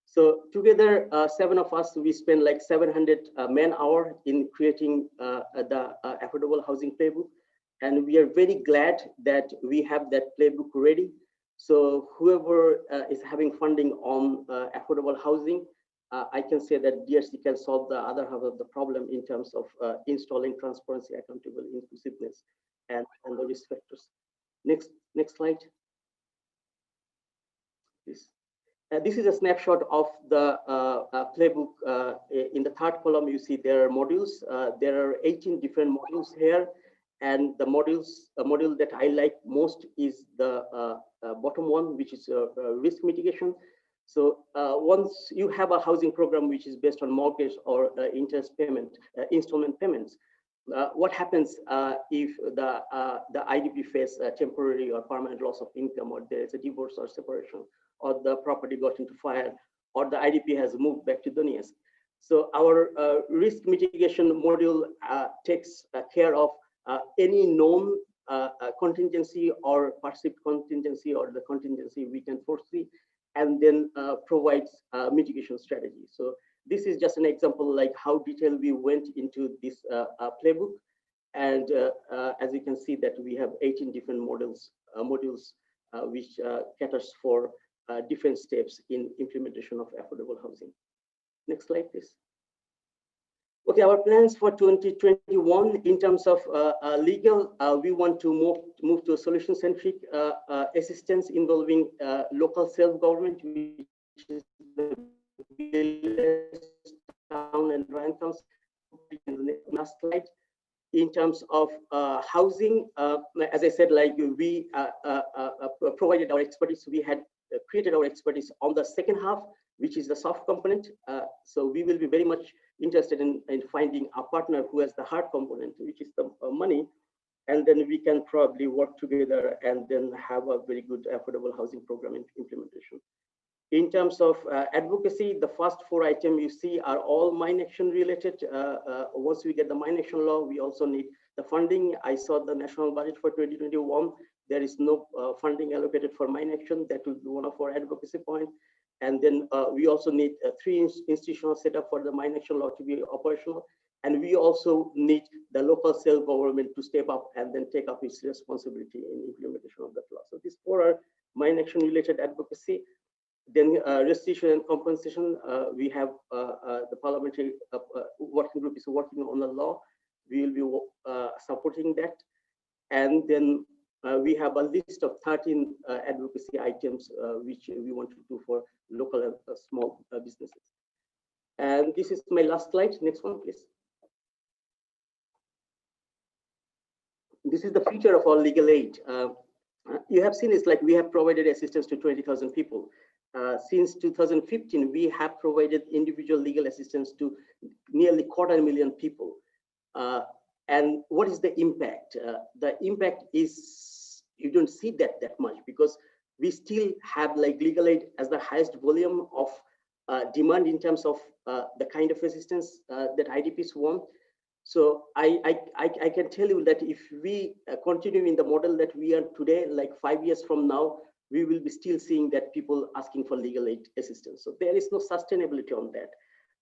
So together, 7 of us, we spend like 700 man-hour in creating the affordable housing playbook. And we are very glad that we have that playbook ready. So whoever is having funding on affordable housing, I can say that DRC can solve the other half of the problem in terms of installing transparency, accountability, inclusiveness, and the risk factors. Next slide. Please. This is a snapshot of the playbook. In the third column, you see there are modules. There are 18 different modules here. And the module that I like most is the bottom one, which is risk mitigation. So once you have a housing program which is based on mortgage or interest payment, installment payments, what happens if the IDP face temporary or permanent loss of income, or there is a divorce or separation, or the property got into fire, or the IDP has moved back to Donetsk. So our risk mitigation module takes care of any known contingency or perceived contingency, or the contingency we can foresee, and then provides mitigation strategy. So this is just an example like how detailed we went into this playbook. And as you can see that we have 18 different modules which caters for different steps in implementation of affordable housing. Next slide, please. Okay, our plans for 2021 in terms of legal, we want to move to a solution-centric assistance involving local self-government, which is the town and Ryan Council. Last slide. In terms of housing, as I said, like we provided our expertise, we had created our expertise on the second half, which is the soft component. So we will be very much interested in finding a partner who has the hard component, which is the money, and then we can probably work together and then have a very good affordable housing program implementation. In terms of advocacy, the first 4 items you see are all mine action related. Once we get the mine action law, we also need the funding. I saw the national budget for 2021. There is no funding allocated for mine action. That will be one of our advocacy points. And then we also need 3 institutional setup for the mine action law to be operational. And we also need the local self-government to step up and then take up its responsibility in implementation of that law. So these 4 are mine action related advocacy. Then restitution and compensation, we have the parliamentary working group is working on the law. We will be supporting that. And then we have a list of 13 advocacy items which we want to do for local and small businesses. And this is my last slide. Next one, please. This is the future of our legal aid. You have seen it's like we have provided assistance to 20,000 people. Since 2015, we have provided individual legal assistance to nearly 250,000 people. And what is the impact? The impact is you don't see that much because we still have like legal aid as the highest volume of demand in terms of the kind of assistance that IDPs want. So I can tell you that if we continue in the model that we are today, like 5 years from now, we will be still seeing that people asking for legal aid assistance. So there is no sustainability on that.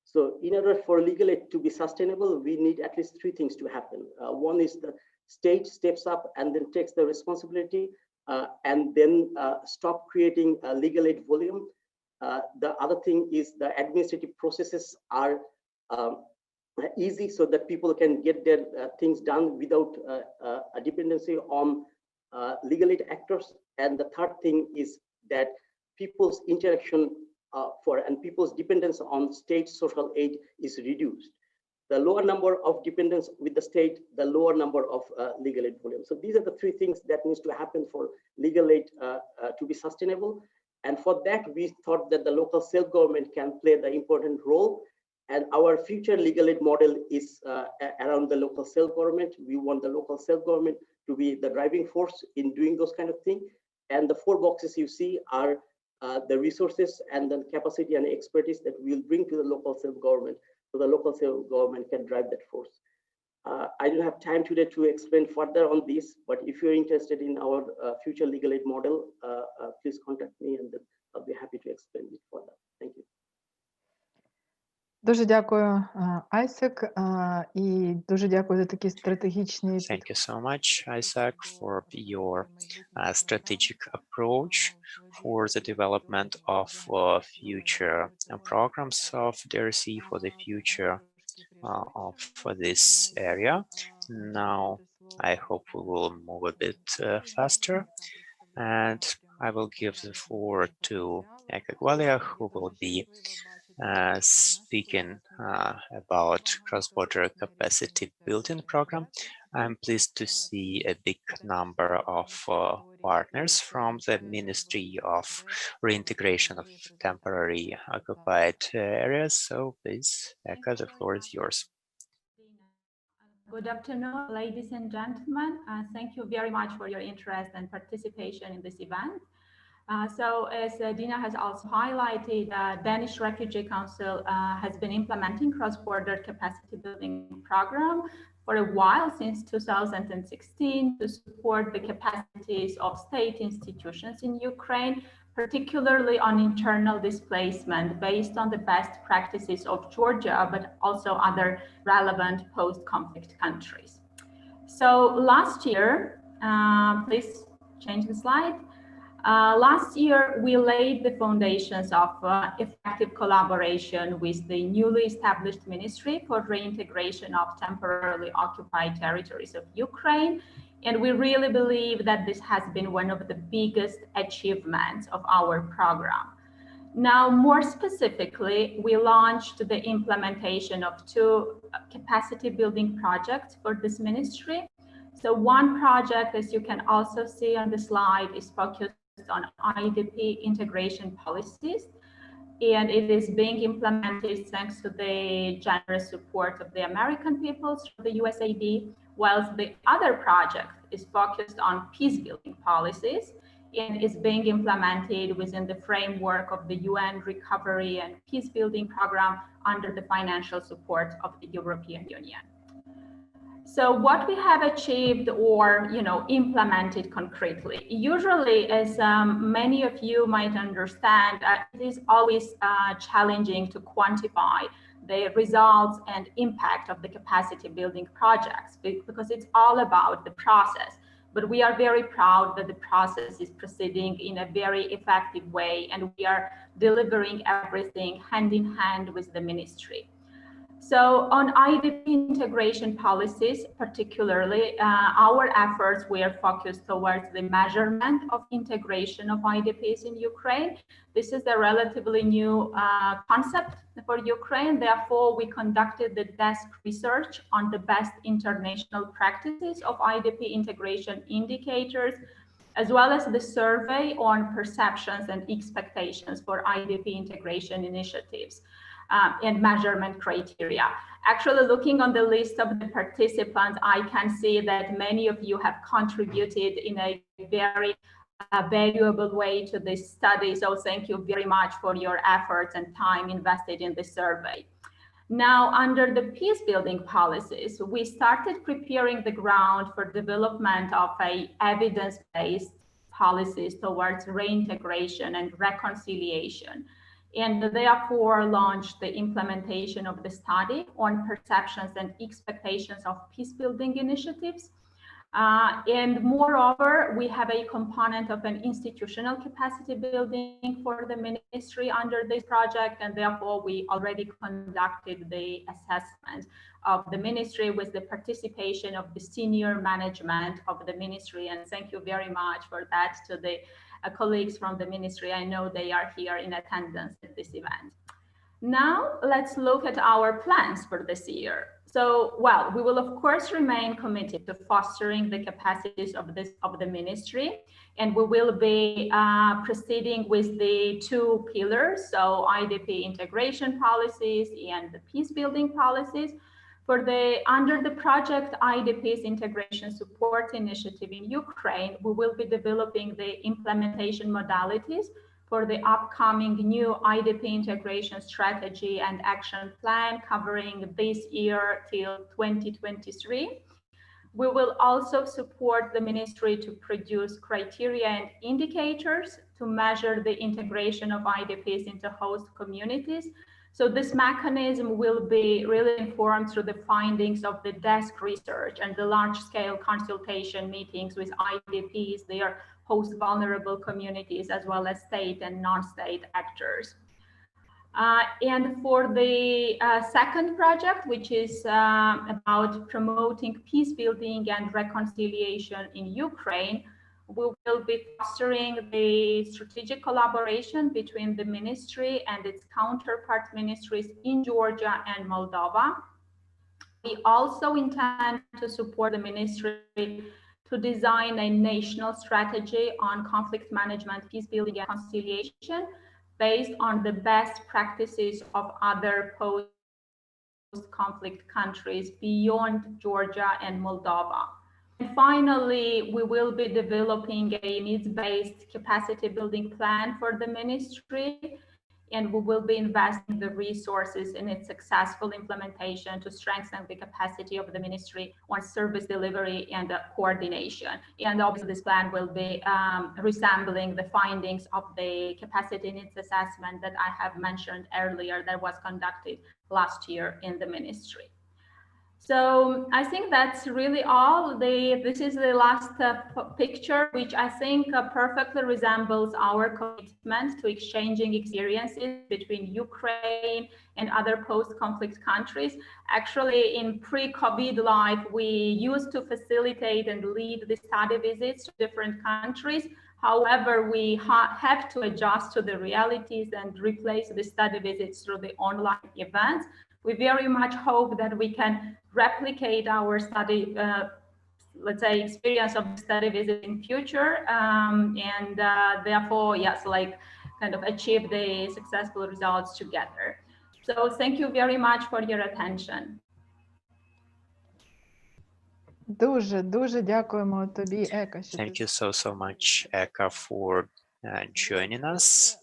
So in order for legal aid to be sustainable, we need at least 3 things to happen. One is the state steps up and then takes the responsibility and then stop creating a legal aid volume. The other thing is the administrative processes are easy so that people can get their things done without a dependency on legal aid actors. And the third thing is that people's interaction and people's dependence on state social aid is reduced. The lower number of dependence with the state, the lower number of legal aid volume. So these are the 3 things that needs to happen for legal aid to be sustainable. And for that, we thought that the local self-government can play the important role. And our future legal aid model is around the local self-government. We want the local self-government to be the driving force in doing those kind of things. And the 4 boxes you see are the resources and the capacity and expertise that we'll bring to the local self-government, so the local self-government can drive that force. I don't have time today to explain further on this, but if you're interested in our future legal aid model, please contact me and I'll be happy to explain it further. Thank you. Дуже дякую, Айсек, і дуже дякую за такі стратегічні. Thank you so much, Isaac, for your strategic approach for the development of future programs of DRC for the future of this area. Now, I hope we will move a bit faster, and I will give the floor to Eka Gwalia, who will be speaking about cross-border capacity building program. I'm pleased to see a big number of partners from the Ministry of Reintegration of Temporary Occupied Areas. So please, Eka, the floor is yours. Good afternoon, ladies and gentlemen. Thank you very much for your interest and participation in this event. So as Dina has also highlighted, Danish Refugee Council has been implementing cross-border capacity building program for a while, since 2016, to support the capacities of state institutions in Ukraine, particularly on internal displacement based on the best practices of Georgia, but also other relevant post-conflict countries. So last year, please change the slide. Last year, we laid the foundations of effective collaboration with the newly established Ministry for Reintegration of Temporarily Occupied Territories of Ukraine. And we really believe that this has been one of the biggest achievements of our program. Now, more specifically, we launched the implementation of 2 capacity building projects for this ministry. So one project, as you can also see on the slide, is focused on IDP integration policies, and it is being implemented thanks to the generous support of the American people through the USAID, whilst the other project is focused on peace building policies and is being implemented within the framework of the UN Recovery and Peace Building Program under the financial support of the European Union. So what we have achieved or implemented concretely, usually, as many of you might understand, it is always challenging to quantify the results and impact of the capacity building projects, because it's all about the process. But we are very proud that the process is proceeding in a very effective way, and we are delivering everything hand in hand with the ministry. So on IDP integration policies, particularly, our efforts were focused towards the measurement of integration of IDPs in Ukraine. This is a relatively new concept for Ukraine. Therefore, we conducted the desk research on the best international practices of IDP integration indicators, as well as the survey on perceptions and expectations for IDP integration initiatives. And measurement criteria. Actually, looking on the list of the participants, I can see that many of you have contributed in a very valuable way to this study. So thank you very much for your efforts and time invested in the survey. Now, under the peace building policies, we started preparing the ground for development of evidence-based policies towards reintegration and reconciliation, and therefore launched the implementation of the study on perceptions and expectations of peace building initiatives. And moreover, we have a component of an institutional capacity building for the ministry under this project, and therefore we already conducted the assessment of the ministry with the participation of the senior management of the ministry. And thank you very much for that to the colleagues from the ministry. I know they are here in attendance at this event. Now let's look at our plans for this year. So, well, we will of course remain committed to fostering the capacities of the ministry, and we will be proceeding with the 2 pillars, so IDP integration policies and the peace building policies. Under the project IDP's Integration Support Initiative in Ukraine, we will be developing the implementation modalities for the upcoming new IDP integration strategy and action plan covering this year till 2023. We will also support the ministry to produce criteria and indicators to measure the integration of IDPs into host communities. So this mechanism will be really informed through the findings of the desk research and the large-scale consultation meetings with IDPs, their host vulnerable communities, as well as state and non-state actors. And for the second project, which is about promoting peace building and reconciliation in Ukraine, we will be fostering the strategic collaboration between the ministry and its counterpart ministries in Georgia and Moldova. We also intend to support the ministry to design a national strategy on conflict management, peace building, and reconciliation based on the best practices of other post post-conflict countries beyond Georgia and Moldova. And finally, we will be developing a needs-based capacity building plan for the ministry, and we will be investing the resources in its successful implementation to strengthen the capacity of the ministry on service delivery and coordination. And obviously this plan will be resembling the findings of the capacity needs assessment that I have mentioned earlier that was conducted last year in the ministry. So I think that's really all. This is the last picture, which I think perfectly resembles our commitment to exchanging experiences between Ukraine and other post-conflict countries. Actually, in pre-COVID life, we used to facilitate and lead the study visits to different countries. However, we have to adjust to the realities and replace the study visits through the online events. We very much hope that we can replicate our study, let's say, experience of study visit in future, and therefore, yes, like kind of achieve the successful results together. So thank you very much for your attention. Дуже дякуємо тобі, Ека. Thank you so much, Eka, for joining us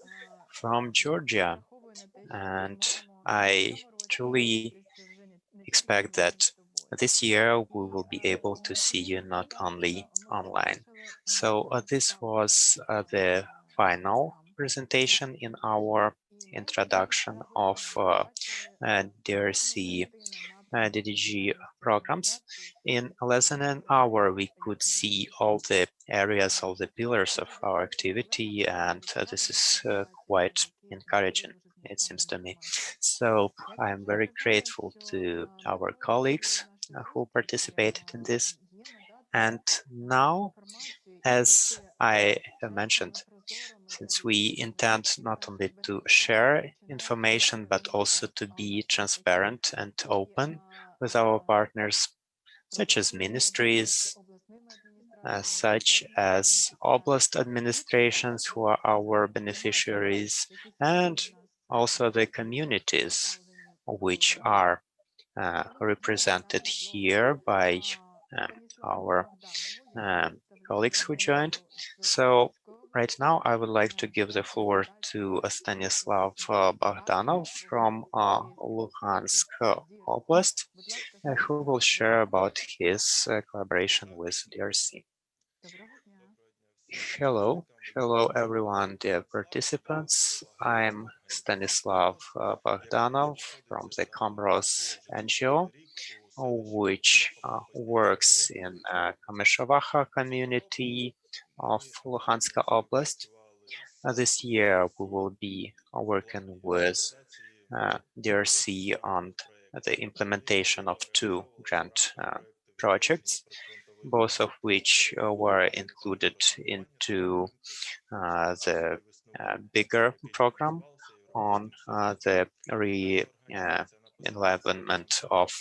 from Georgia. And I truly expect that this year we will be able to see you not only online. So this was the final presentation in our introduction of DRC-DDG programs. In less than an hour, we could see all the areas, all the pillars of our activity, and this is quite encouraging, it seems to me. So I'm very grateful to our colleagues who participated in this. And now, as I have mentioned, since we intend not only to share information, but also to be transparent and open with our partners, such as ministries, such as oblast administrations who are our beneficiaries, and also the communities which are represented here by our colleagues who joined. So right now I would like to give the floor to Stanislav Bogdanov from Luhansk Oblast, who will share about his collaboration with DRC. Hello everyone, dear participants. I'm Stanislav Bogdanov from the Comoros NGO, which works in Kamyshovacha community of Luhansk Oblast. This year we will be working with DRC on the implementation of two grant projects, both of which were included into the bigger program on the re-enlivenment of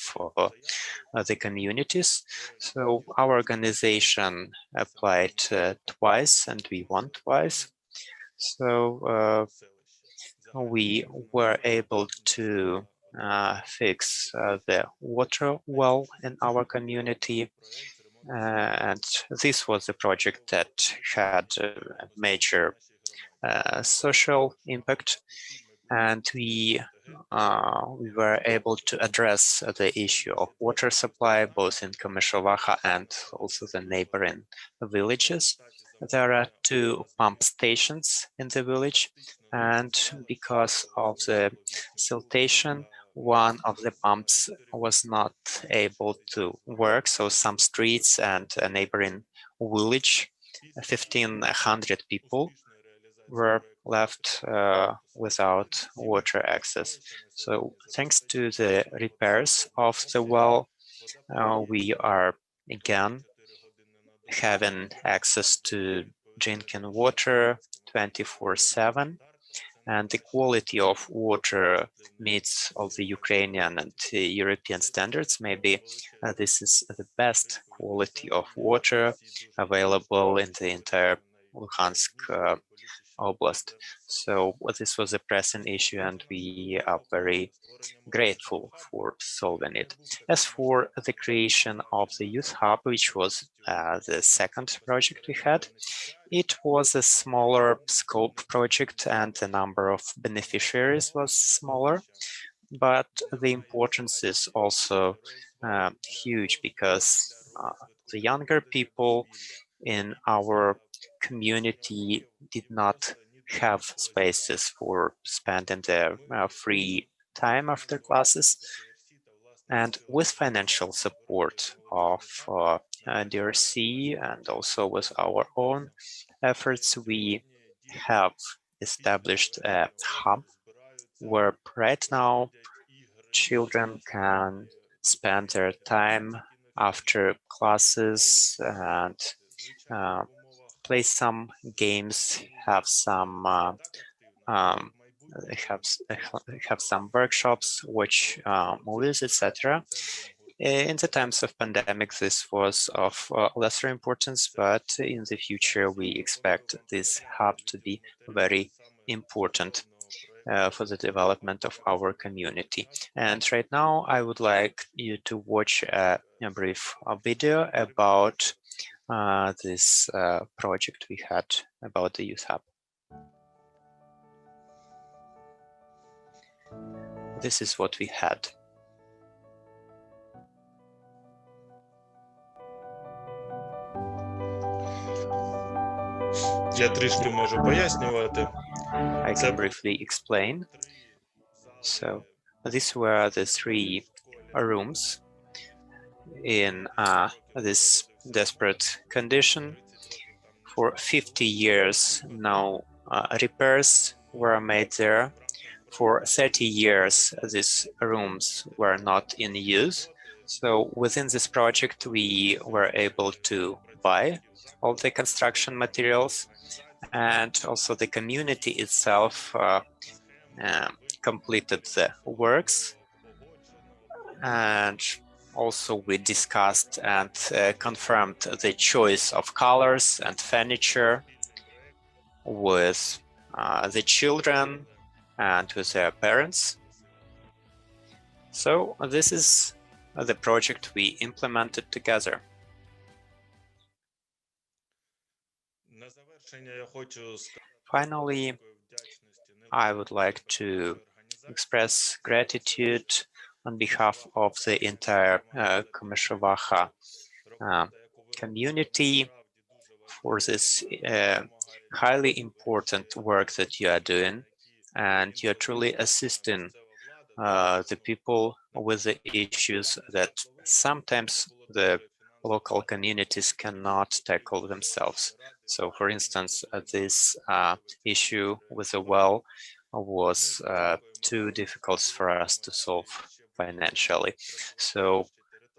the communities. So our organization applied twice and we won twice. So we were able to fix the water well in our community. And this was a project that had a major social impact, and we were able to address the issue of water supply both in Kamyshovacha and also the neighboring villages. There are two pump stations in the village, and because of the siltation, one of the pumps was not able to work, so some streets and a neighboring village, 1,500 people, were left without water access. So thanks to the repairs of the well, we are again having access to drinking water 24/7. And the quality of water meets all the Ukrainian and European standards. Maybe this is the best quality of water available in the entire Luhansk Oblast. So this was a pressing issue, and we are very grateful for solving it. As for the creation of the Youth Hub, which was the second project we had, it was a smaller scope project and the number of beneficiaries was smaller, but the importance is also huge because the younger people in our community did not have spaces for spending their free time after classes. And with financial support of DRC and also with our own efforts, we have established a hub where right now children can spend their time after classes and play some games, have some have some workshops, watch movies, etc. In the times of pandemic, this was of lesser importance, but in the future, we expect this hub to be very important for the development of our community. And right now, I would like you to watch a brief video about this project we had about the Youth Hub. This is what we had. Я трішки можу пояснювати. I can briefly explain. So these were the three rooms in this desperate condition. For 50 years, no repairs were made there. For 30 years, these rooms were not in use. So within this project, we were able to buy all the construction materials, and also the community itself completed the works. And also we discussed and confirmed the choice of colors and furniture with the children and with their parents. So this is the project we implemented together. Finally, I would like to express gratitude on behalf of the entire Komyszowacha community for this highly important work that you are doing, and you are truly assisting the people with the issues that sometimes the local communities cannot tackle themselves. So, for instance, this issue with the well was too difficult for us to solve financially. So,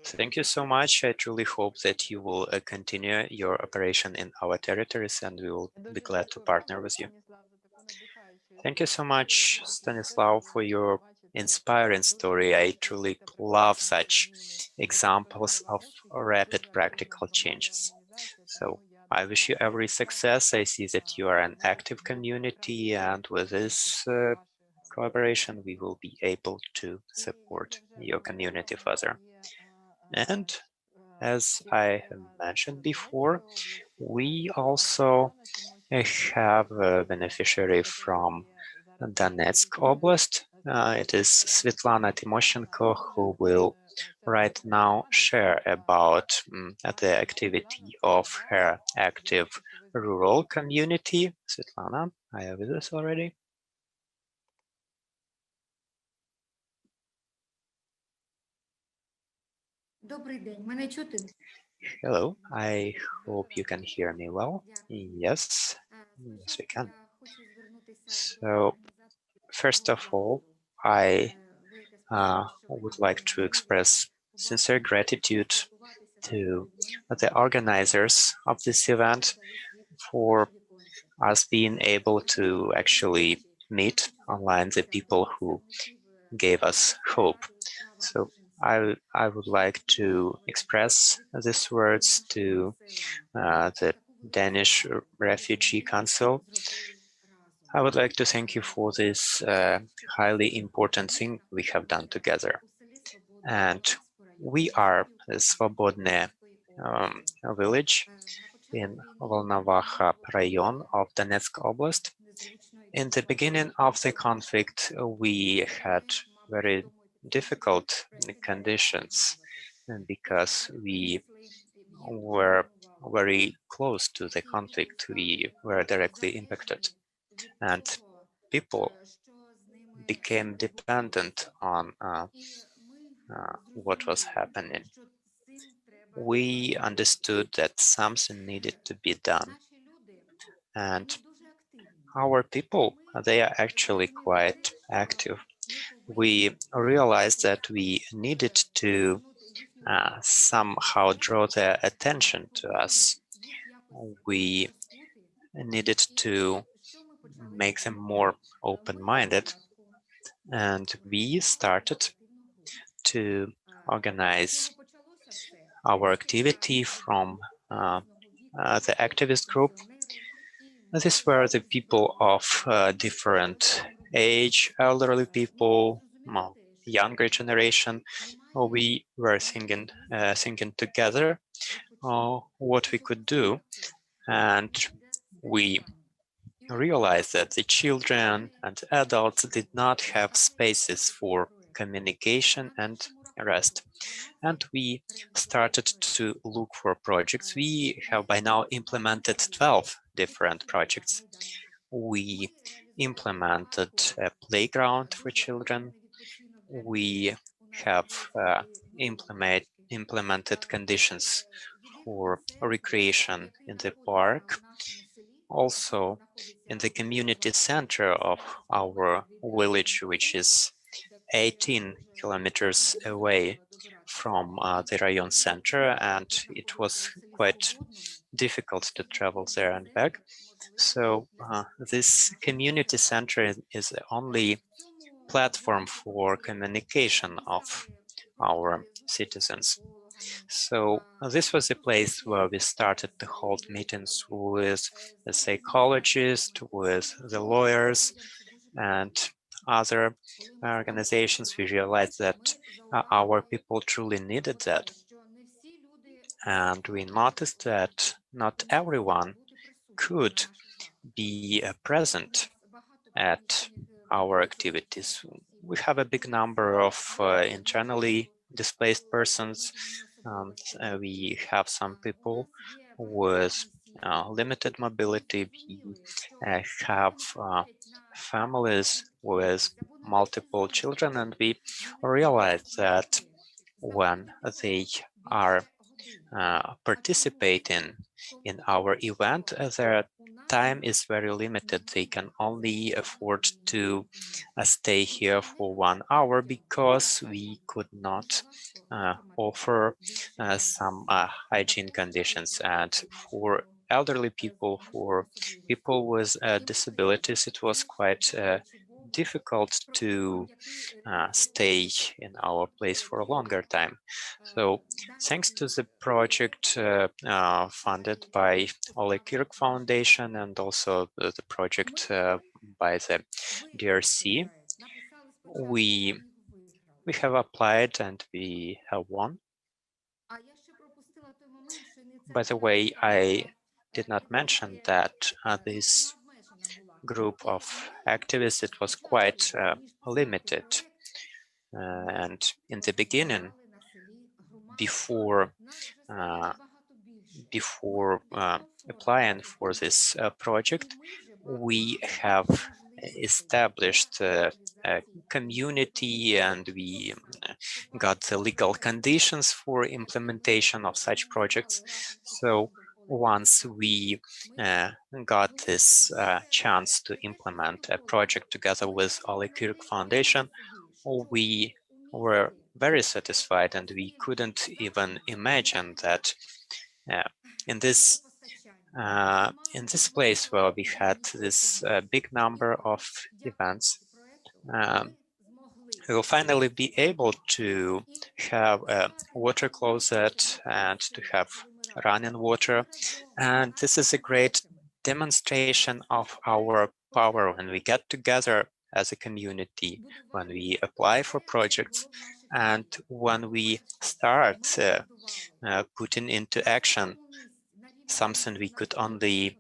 thank you so much. I truly hope that you will continue your operation in our territories, and we will be glad to partner with you. Thank you so much, Stanislav, for your inspiring story. I truly love such examples of rapid practical changes. So I wish you every success. I see that you are an active community, and with this collaboration, we will be able to support your community further. And as I have mentioned before, we also have a beneficiary from Donetsk Oblast. It is Svetlana Timoshenko, who will right now share about the activity of her active rural community. Svetlana, are you with us already? Hello, I hope you can hear me well. Yes, yes, we can. So, first of all, I would like to express sincere gratitude to the organizers of this event for us being able to actually meet online the people who gave us hope. So I would like to express these words to the Danish Refugee Council. I would like to thank you for this highly important thing we have done together. And we are a Svobodne village in Volnovakha rayon of Donetsk Oblast. In the beginning of the conflict, we had very difficult conditions because we were very close to the conflict. We were directly impacted, and people became dependent on what was happening. We understood that something needed to be done, and our people, they are actually quite active. We realized that we needed to somehow draw their attention to us. We needed to make them more open-minded, and we started to organize our activity from the activist group. These were the people of different age, elderly people, younger generation. We were thinking together what we could do, and we realized that the children and adults did not have spaces for communication and rest. And we started to look for projects. We have by now implemented 12 different projects. We implemented a playground for children. We have implemented conditions for recreation in the park. Also, in the community center of our village, which is 18 kilometers away from the rayon center, and it was quite difficult to travel there and back. So this community center is the only platform for communication of our citizens. So this was a place where we started to hold meetings with the psychologists, with the lawyers, and other organizations. We realized that our people truly needed that. And we noticed that not everyone could be present at our activities. We have a big number of internally displaced persons. We have some people with limited mobility. We have families with multiple children, and we realize that when they are participating in our event, their time is very limited. They can only afford to stay here for 1 hour because we could not offer some hygiene conditions. And for elderly people, for people with disabilities, it was quite difficult to stay in our place for a longer time. So thanks to the project funded by Ole Kirk Foundation and also the project by the DRC, we have applied and we have won. By the way, I did not mention that this group of activists, it was quite limited. And in the beginning, before applying for this project, we have established a community, and we got the legal conditions for implementation of such projects. So once we got this chance to implement a project together with Ole Kirk Foundation, we were very satisfied, and we couldn't even imagine that in this place where we had this big number of events, we will finally be able to have a water closet and to have running water. And this is a great demonstration of our power when we get together as a community, when we apply for projects, and when we start putting into action something we could only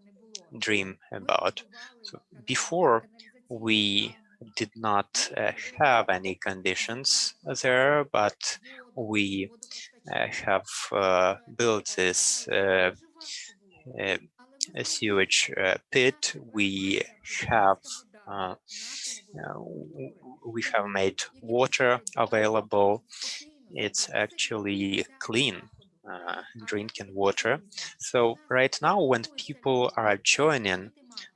dream about. So before, we did not have any conditions there, but we have built this a sewage pit. We have made water available. It's actually clean drinking water. So right now, when people are joining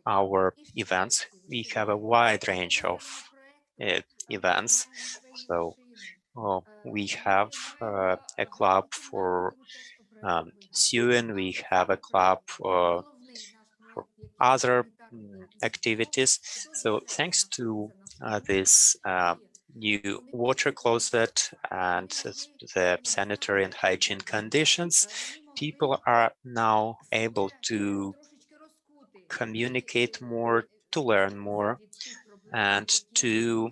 our events, we have a wide range of events. So we have a club for sewing, we have a club for other activities. So thanks to this new water closet and the sanitary and hygiene conditions, people are now able to communicate more, to learn more, and to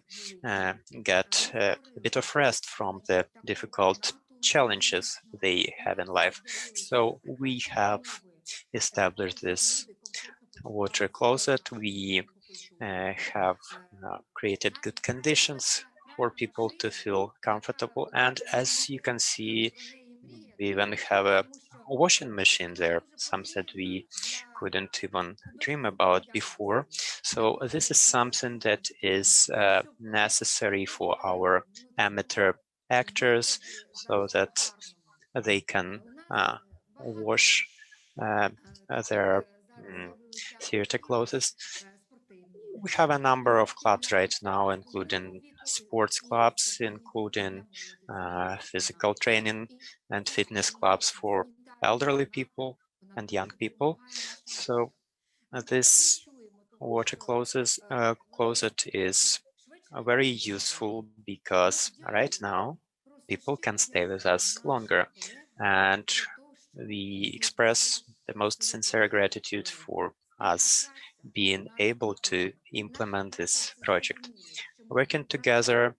get a bit of rest from the difficult challenges they have in life. So we have established this water closet. We have created good conditions for people to feel comfortable. And as you can see, we even have a washing machine there, something we couldn't even dream about before. So this is something that is necessary for our amateur actors, so that they can wash their theater clothes. We have a number of clubs right now, including sports clubs, including physical training and fitness clubs for elderly people and young people. So this water closet is very useful because right now people can stay with us longer, and we express the most sincere gratitude for us being able to implement this project. Working together,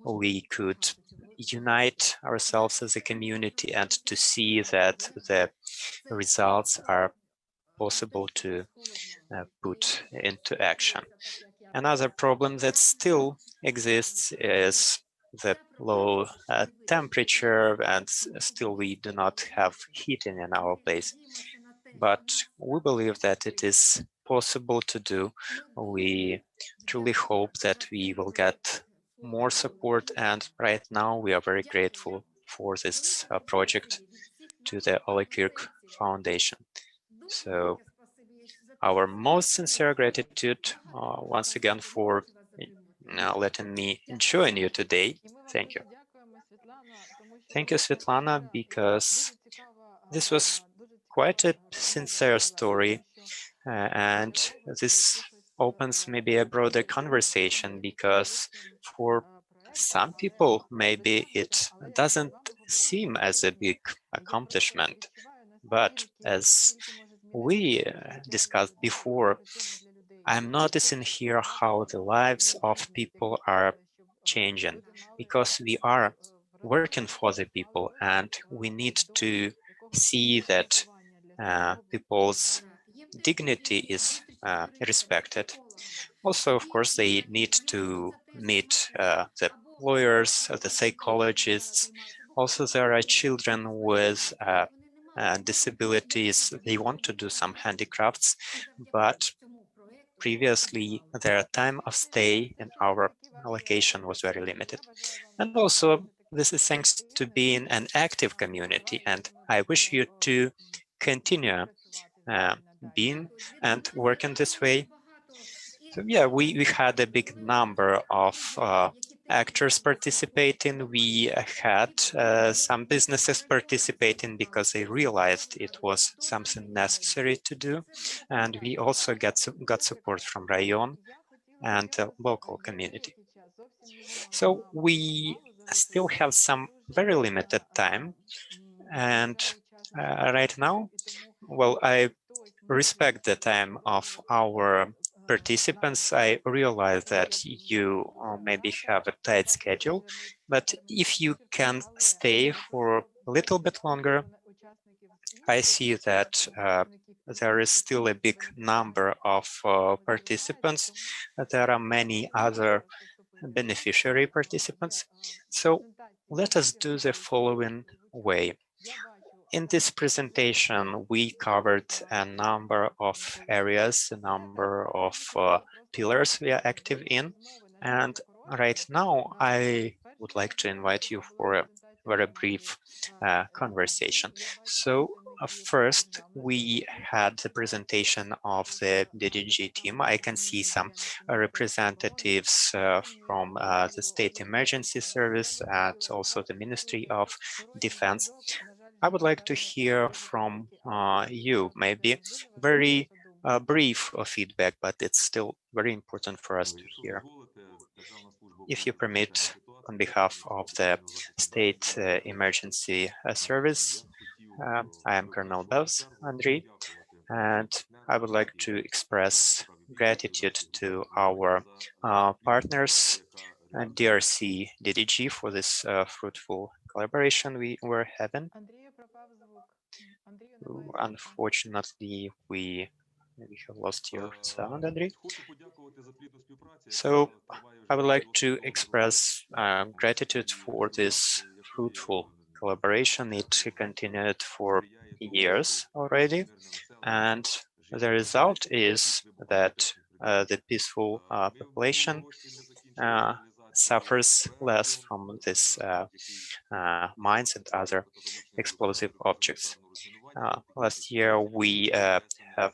we could unite ourselves as a community and to see that the results are possible to put into action. Another problem that still exists is the low temperature, and still we do not have heating in our place. But we believe that it is possible to do. We truly hope that we will get more support, and right now we are very grateful for this project to the Ole Kirk Foundation. So our most sincere gratitude once again for letting me join you today. Thank you. Thank you, Svetlana, because this was quite a sincere story, and this opens maybe a broader conversation, because for some people maybe it doesn't seem as a big accomplishment, but as we discussed before, I'm noticing here how the lives of people are changing, because we are working for the people and we need to see that people's dignity is respected. Also, of course, they need to meet the lawyers, the psychologists. Also, there are children with disabilities. They want to do some handicrafts, but previously their time of stay in our location was very limited. And also, this is thanks to being an active community, and I wish you to continue being and working this way. So yeah, we had a big number of actors participating. We had some businesses participating because they realized it was something necessary to do. And we also got support from Rayon and the local community. So we still have some very limited time, and right now, well, I respect the time of our participants. I realize that you maybe have a tight schedule, but if you can stay for a little bit longer, I see that there is still a big number of participants. There are many other beneficiary participants. So let us do the following way. In this presentation, we covered a number of areas, a number of pillars we are active in. And right now, I would like to invite you for a very brief conversation. So first, we had the presentation of the DDG team. I can see some representatives from the State Emergency Service and also the Ministry of Defense. I would like to hear from you, maybe very brief feedback, but it's still very important for us to hear. If you permit, on behalf of the State Emergency Service, I am Colonel Bevs Andriy, and I would like to express gratitude to our partners DRC-DDG for this fruitful collaboration we were having. Unfortunately, we have lost your sound, Andriy. So I would like to express gratitude for this fruitful collaboration. It continued for years already, and the result is that the peaceful population suffers less from this mines and other explosive objects. Last year, we have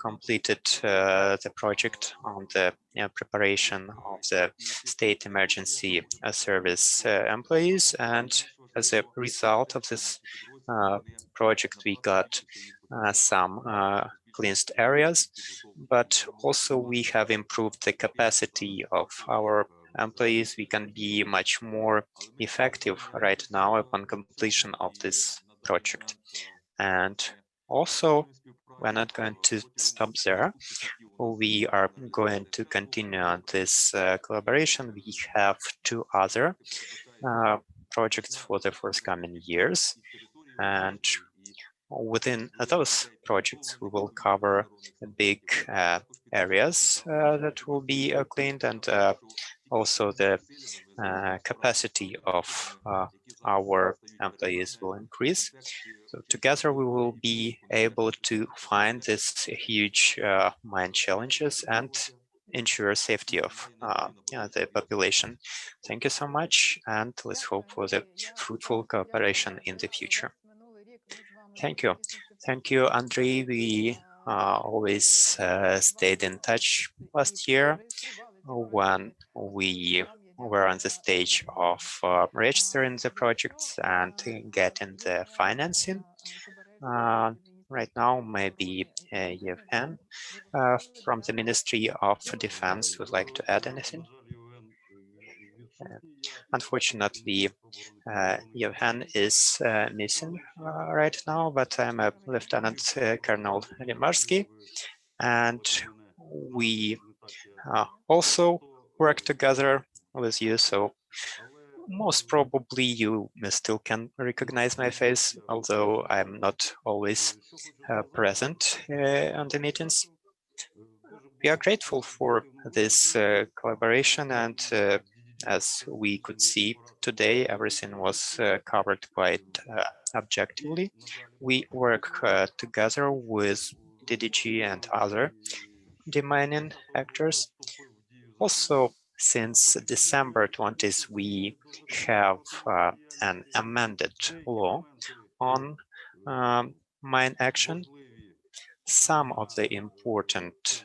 completed the project on the preparation of the State Emergency Service employees, and as a result of this project, we got some cleansed areas, but also we have improved the capacity of our employees. We can be much more effective right now upon completion of this project. And also, we're not going to stop there. We are going to continue this collaboration. We have two other projects for the forthcoming years. And within those projects, we will cover big areas that will be cleaned, and also the capacity of our employees will increase. So together we will be able to find these huge mine challenges and ensure safety of the population. Thank you so much, and let's hope for the fruitful cooperation in the future. Thank you. Thank you, Andriy. We always stayed in touch last year when we were on the stage of registering the projects and getting the financing. Right now, maybe Yevhen from the Ministry of Defense would like to add anything. Unfortunately, Yevhen is missing right now, but I'm a Lieutenant Colonel Rimarsky, and we also work together with you, so most probably you still can recognize my face, although I'm not always present on the meetings. We are grateful for this collaboration, and as we could see today, everything was covered quite objectively. We work together with DDG and other demining actors. Also, since December 20th, we have an amended law on mine action. Some of the important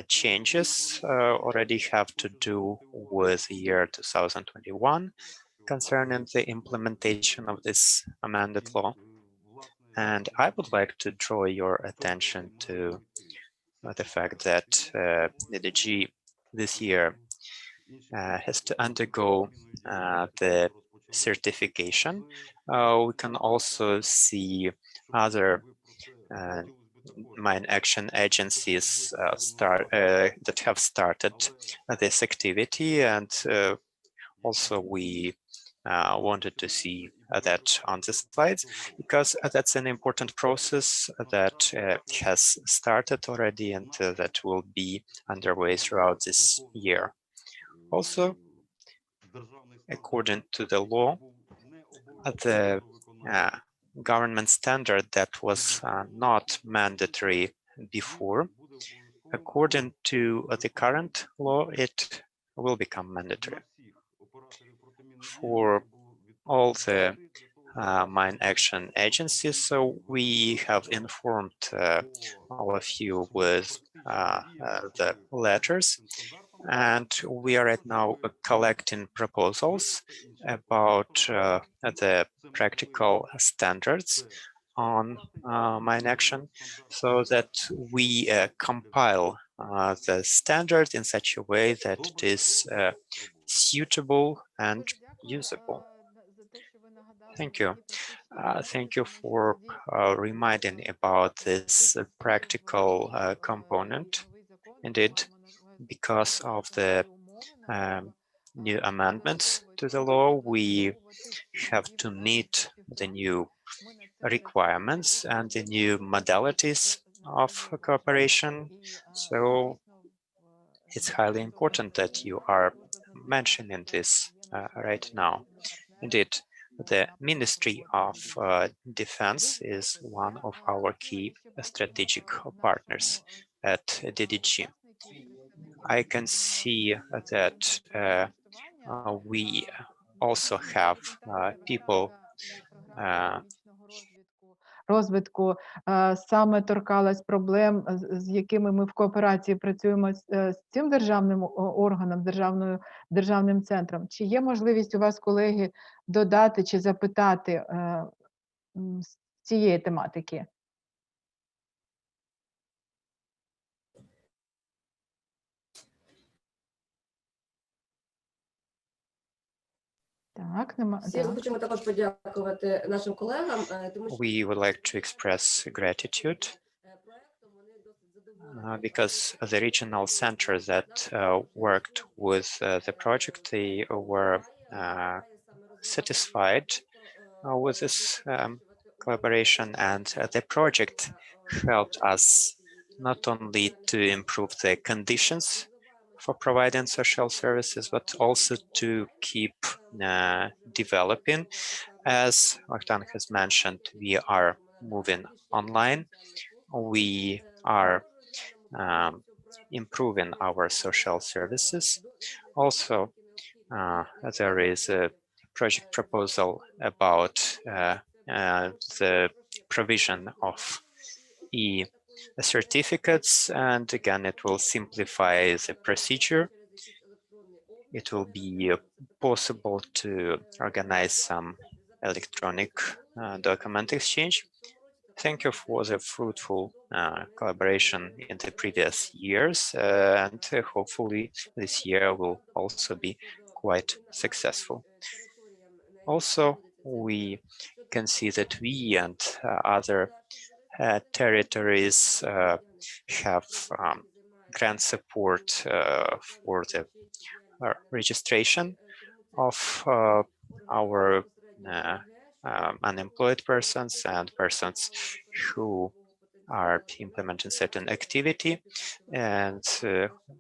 changes already have to do with the year 2021 concerning the implementation of this amended law. And I would like to draw your attention to the fact that DDG this year has to undergo the certification. We can also see other mine action agencies that have started this activity, and also we wanted to see that on the slides, because that's an important process that has started already and that will be underway throughout this year. Also, according to the law, the government standard that was not mandatory before, according to the current law, it will become mandatory for all the mine action agencies. So we have informed all of you with the letters, and we are right now collecting proposals about the practical standards on mine action, so that we compile the standard in such a way that it is suitable and usable. Thank you. Thank you for reminding about this practical component. Indeed, because of the new amendments to the law, we have to meet the new requirements and the new modalities of cooperation. So it's highly important that you are mentioning this right now. Indeed, the Ministry of Defense is one of our key strategic partners at DDG. I can see that we also have people розвитку саме торкалась проблем, з якими ми в кооперації працюємо з цим державним органом, державним центром. Чи є можливість у вас, колеги, додати чи запитати з цієї тематики? Так, Хочемо також подякувати нашим колегам, тому що we would like to express gratitude because the regional centers that worked with the project, they were satisfied with this collaboration, and the project helped us not only to improve the conditions for providing social services, but also to keep developing. As Oktan has mentioned, we are moving online. We are improving our social services. Also, there is a project proposal about the provision of e-certificates, and again, it will simplify the procedure. It will be possible to organize some electronic document exchange. Thank you for the fruitful collaboration in the previous years, and hopefully this year will also be quite successful. Also, we can see that we and other territories have grant support for the registration of our unemployed persons and persons who are implementing certain activity, and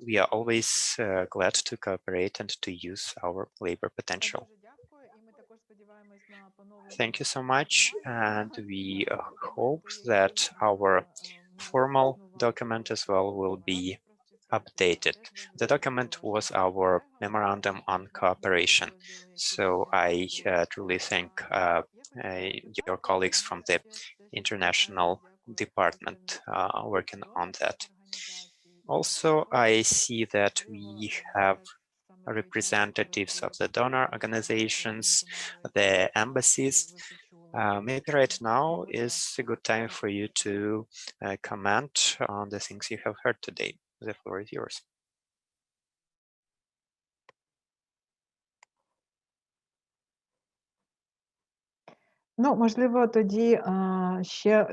we are always glad to cooperate and to use our labor potential. Thank you so much, and we hope that our formal document as well will be updated. The document was our memorandum on cooperation, so I truly thank your colleagues from the international department working on that. Also, I see that we have representatives of the donor organizations, the embassies. Maybe right now is a good time for you to comment on the things you have heard today. The floor is yours. Ну, можливо, тоді ще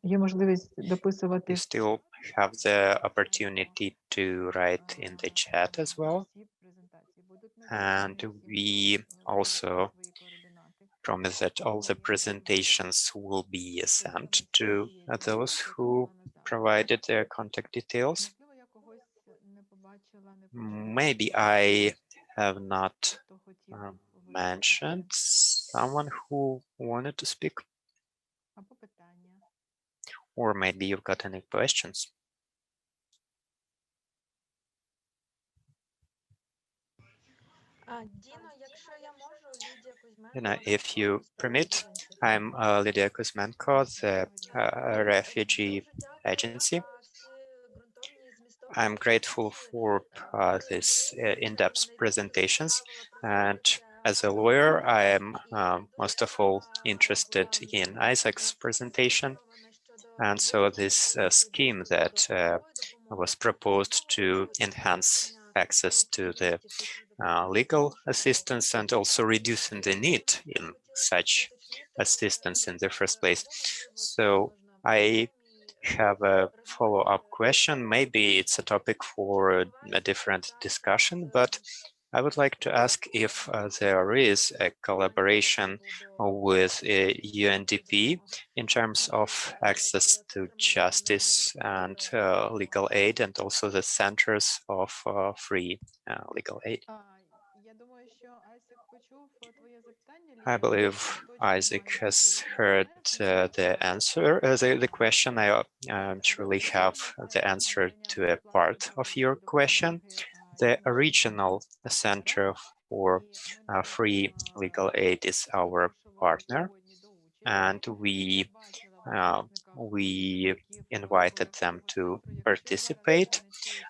є можливість дописувати. You still have the opportunity to write in the chat as well. And we also promise that all the presentations will be sent to those who provided their contact details. Maybe I have not mentioned someone who wanted to speak. Or maybe you've got any questions. If you permit, I'm Lydia Kuzmenko, the refugee agency. I'm grateful for these in-depth presentations, and as a lawyer, I am most of all interested in Isaac's presentation. And so this scheme that was proposed to enhance access to the legal assistance and also reducing the need in such assistance in the first place. So I have a follow-up question. Maybe it's a topic for a different discussion, but I would like to ask if there is a collaboration with UNDP in terms of access to justice and legal aid, and also the centers of free legal aid. I believe Isaac has heard the answer, the question. I surely have the answer to a part of your question. The original Center for Free Legal Aid is our partner, and we invited them to participate.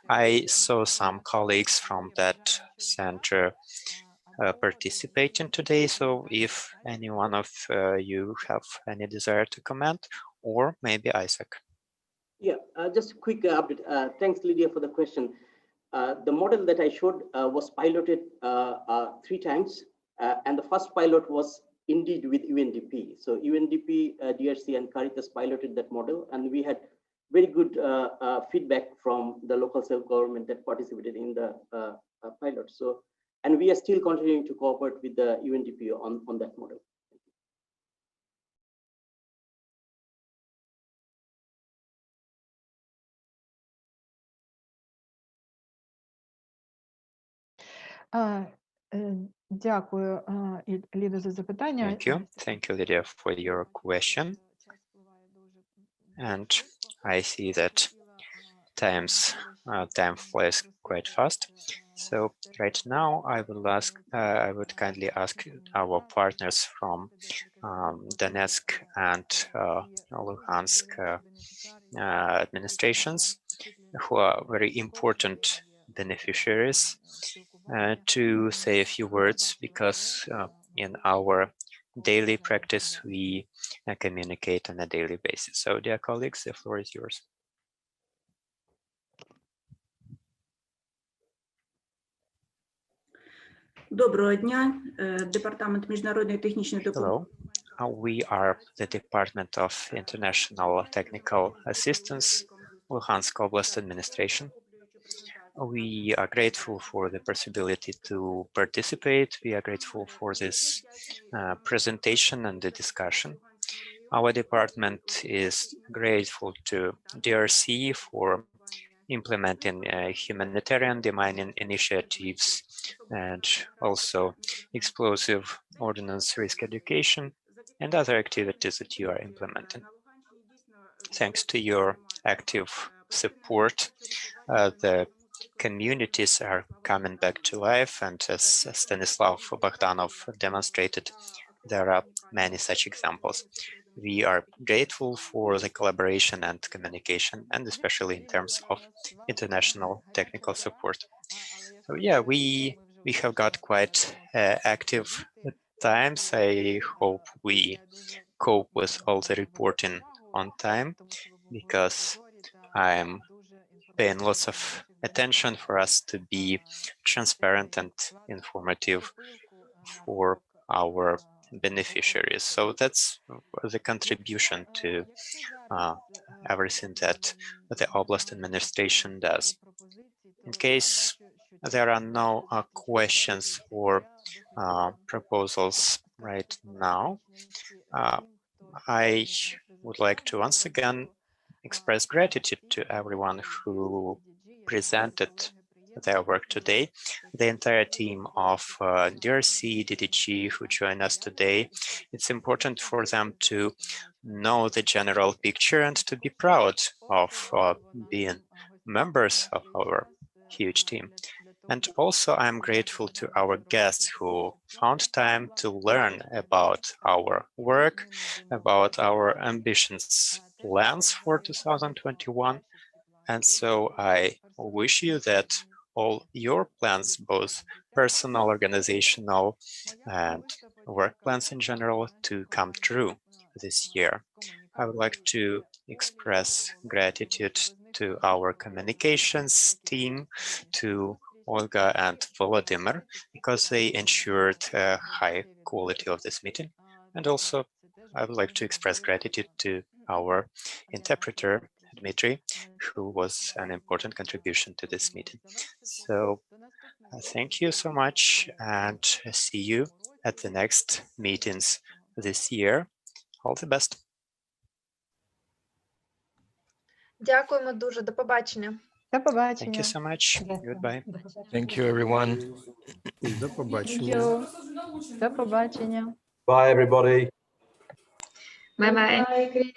I saw some colleagues from that center participating today, so if any one of you have any desire to comment, or maybe Isaac. Yeah, just a quick update. Thanks, Lydia, for the question. The model that I showed was piloted 3 times, and the first pilot was indeed with UNDP. So UNDP, DRC, and Caritas piloted that model, and we had very good feedback from the local self-government that participated in the pilot. So, and we are still continuing to cooperate with the UNDP on that model. Дякую, Лідо, за запитання. Thank you, Lydia, for your question. And I see that time flies quite fast. So right now, I would kindly ask our partners from Donetsk and Luhansk administrations, who are very important beneficiaries, to say a few words, because in our daily practice, we communicate on a daily basis. So, dear colleagues, the floor is yours. Доброго дня, Департамент міжнародної технічної допомоги. Hello, we are the Department of International Technical Assistance, Luhansk Oblast Administration. We are grateful for the possibility to participate. We are grateful for this presentation and the discussion. Our department is grateful to DRC for implementing humanitarian demining initiatives and also explosive ordnance risk education and other activities that you are implementing. Thanks to your active support, the communities are coming back to life, and as Stanislav Bogdanov demonstrated, there are many such examples. We are grateful for the collaboration and communication, and especially in terms of international technical support. So yeah, we have got quite active times. I hope we cope with all the reporting on time, because I'm paying lots of attention for us to be transparent and informative for our beneficiaries. So that's the contribution to everything that the Oblast administration does. In case there are no questions or proposals right now, I would like to once again express gratitude to everyone who presented their work today, the entire team of DRC-DDG who joined us today. It's important for them to know the general picture and to be proud of being members of our huge team. And also I'm grateful to our guests who found time to learn about our work, about our ambitions plans for 2021. And so I wish you that all your plans, both personal, organizational, and work plans in general, to come true this year. I would like to express gratitude to our communications team, to Olga and Volodymyr, because they ensured a high quality of this meeting. And also, I would like to express gratitude to our interpreter, Dmitry, who was an important contribution to this meeting. So thank you so much and see you at the next meetings this year. All the best. Дякуємо дуже. До побачення. До побачення. Thank you so much. Goodbye. Thank you, everyone. До побачення. До побачення. Bye, everybody. Bye-bye. Bye, Chris.